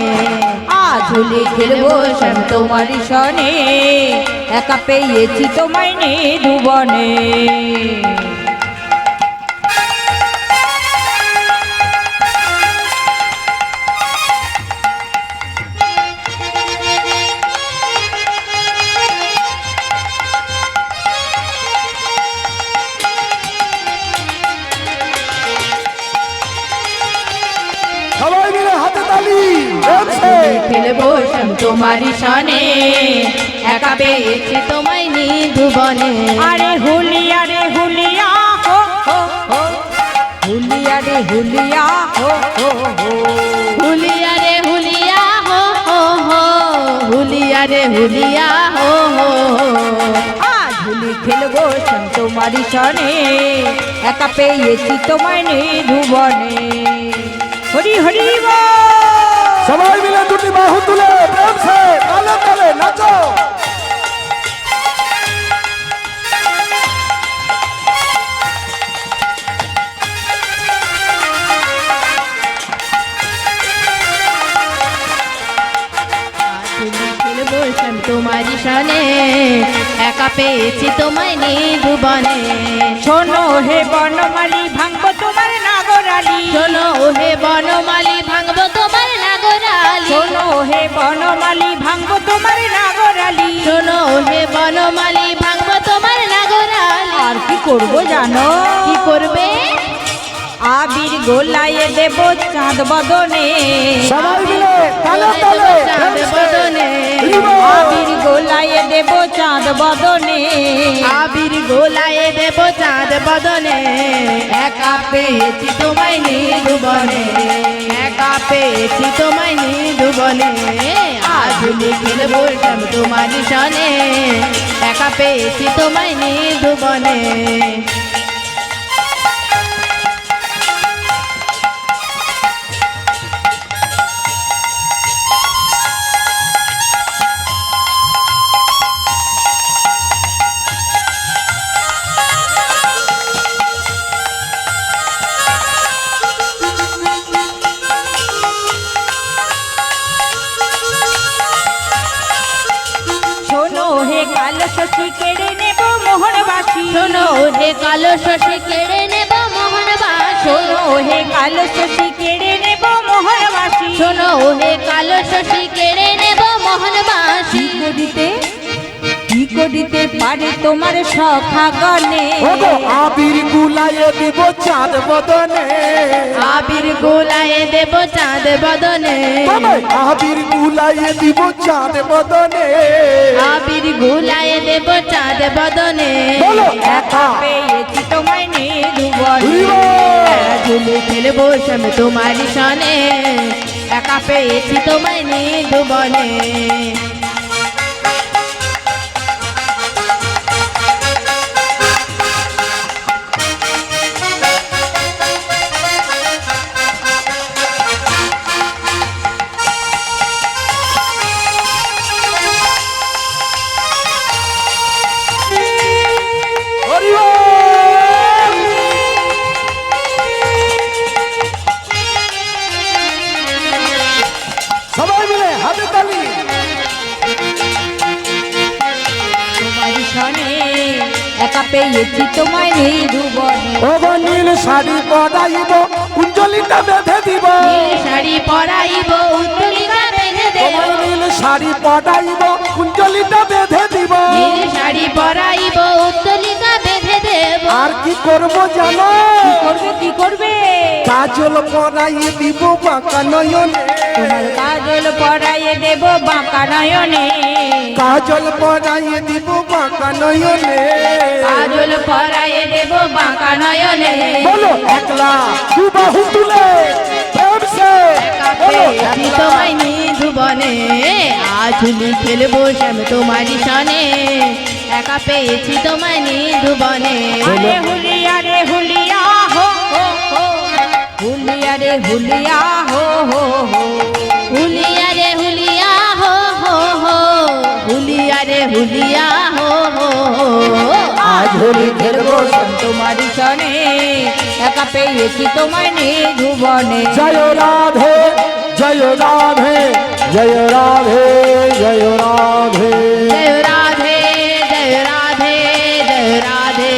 আজ হোলি খেলবো শ্যাম তোমারি সনে, একা পেয়েছি তোমায় নিধুবনে। সবাই মিলে হাতে তালি। খেলবো শ্যাম তোমারি সনে, একা পেয়েছি তোমায় নিধুবনে। আরে হুলিয়া রে হুলিয়া হো হো হো, হুলিয়া রে হুলিয়া হো হো হো। হুলিয়া রে হুলিয়া হো হো হো, হুলিয়া রে হুলিয়া হো হো হো। আজ হোলি খেলবো শ্যাম তোমারি সনে, একা পেয়েছি তোমায় নিধুবনে। হরি হরি বল। সবাই মিলে দুটি বাহু তুলে প্রেম সে তালে তালে নাচো। খেলবো শ্যাম তোমারি সনে, একা পেয়েছি তোমায় নিধুবনে। শোনো হে বনমালী ভাঙবো তোমার নাগরালি, শোনো হে বনমালী ভাঙবো তোমার নাগরালি। শোনো হে বনমালী ভাঙবো তোমার নাগরালি। শোনো হে বনমালী ভাঙবো তোমার নাগরালি। আর কি করবো জানো? কি করবে? আবির গোলায় দেব চাঁদ বদনে, সবাই মিলে তালে তালে চাঁদ বদনে। আবির গোলায় দেব চাঁদ বদনে। আবির গোলায় দেব চাঁদ বদনে, একা পেয়েছি তোমায় নিধুবনে। একা পেয়েছি তোমায় নিধুবনে। আজ হোলি খেলবো শ্যাম তোমারি সনে, একা পেয়েছি তোমায় নিধুবনে। শোনো হে কালো শশী কেড়ে নেব মোহনবাসী। শোনো হে কালো শশী কেড়ে নেব মোহনবাসী। শোনো হে কালো শশী কেড়ে নেব মোহনবাসী। শোনো হে কালো শশী কেড়ে নেব মোহনবাসী। কি করিতে পারে তোমার সখা গনে? ওগো আবির গুলায়ে দিব চাঁদ বদনে। আবির গোলায় দেব চাঁদ বদনে। সবাই আবির গুলায়ে দিব চাঁদ বদনে। আবির গোলায় দেব চাঁদ বদনে। বলো একা পেয়েছি তোমায় নিধুবনে। ঝুলে খেলবো শ্যাম তোমারি সনে, একা পেয়েছি তোমায় নিধুবনে। হরি বল। সবাই মিলে হাতে তালি। তোমারি সনে, একা পেয়েছি তোমায় নিধুবনে। ওগো নীল শাড়ি পরাইব কুঞ্জলিটা বেঁধে দিব। নীল শাড়ি পরাইব উত্তলিকা বেঁধে দেব। তোমার নীল শাড়ি পরাইব কুঞ্জলিটা বেঁধে দিব। নীল শাড়ি পরাইব উত্তলিকা বেঁধে দেব। আর কি করবো জানো? কি করবে কি করবে? কাজল পরাই দিব বাঁকা নয়নে। তোমার কাজল পরাইয়ে দেব বাঁকা নয়নে। কাজল পরাই দিব বাঁকা নয়নে। কাজল পরাইয়ে দেব বাঁকা নয়নে। বলো একলা দু বাহু তুলে প্রেম সে একা বলো পেয়েছি একলা। তোমায় নিধুবনে। আজ হোলি খেলবো শ্যাম তোমারি সনে, একা পেয়েছি তোমায় নিধুবনে আরে হুলিয়া রে হুলিয়া হো হো হো হুলিয়া রে হুলিয়া হো হো হো হুলিয়া রে হুলিয়া হো হো হো হুলিয়া রে হুলিয়া হো হো হো আজ হোলি খেলবো তোমারি সনে একা পেয়েছি তোমায় নিধুবনে জয় রাধে জয় রাধে জয় রাধে জয় রাধে জয় রাধে জয় রাধে জয় রাধে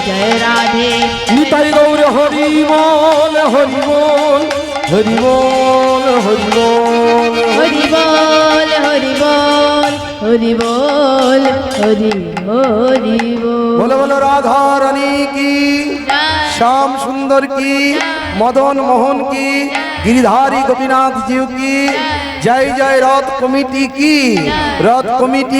জয় রাধে নিতাই গৌর হরি বল হরি বল হরি বল হরি বল হরি বল হরি বল হরি বল হরি হরি বল বলো বলো রাধা রানী কি শ্যাম সুন্দর কি মদন মোহন কি गिरिधारी गोपीनाथ जी की जय जय रथ कमिटी की रथ कमिटी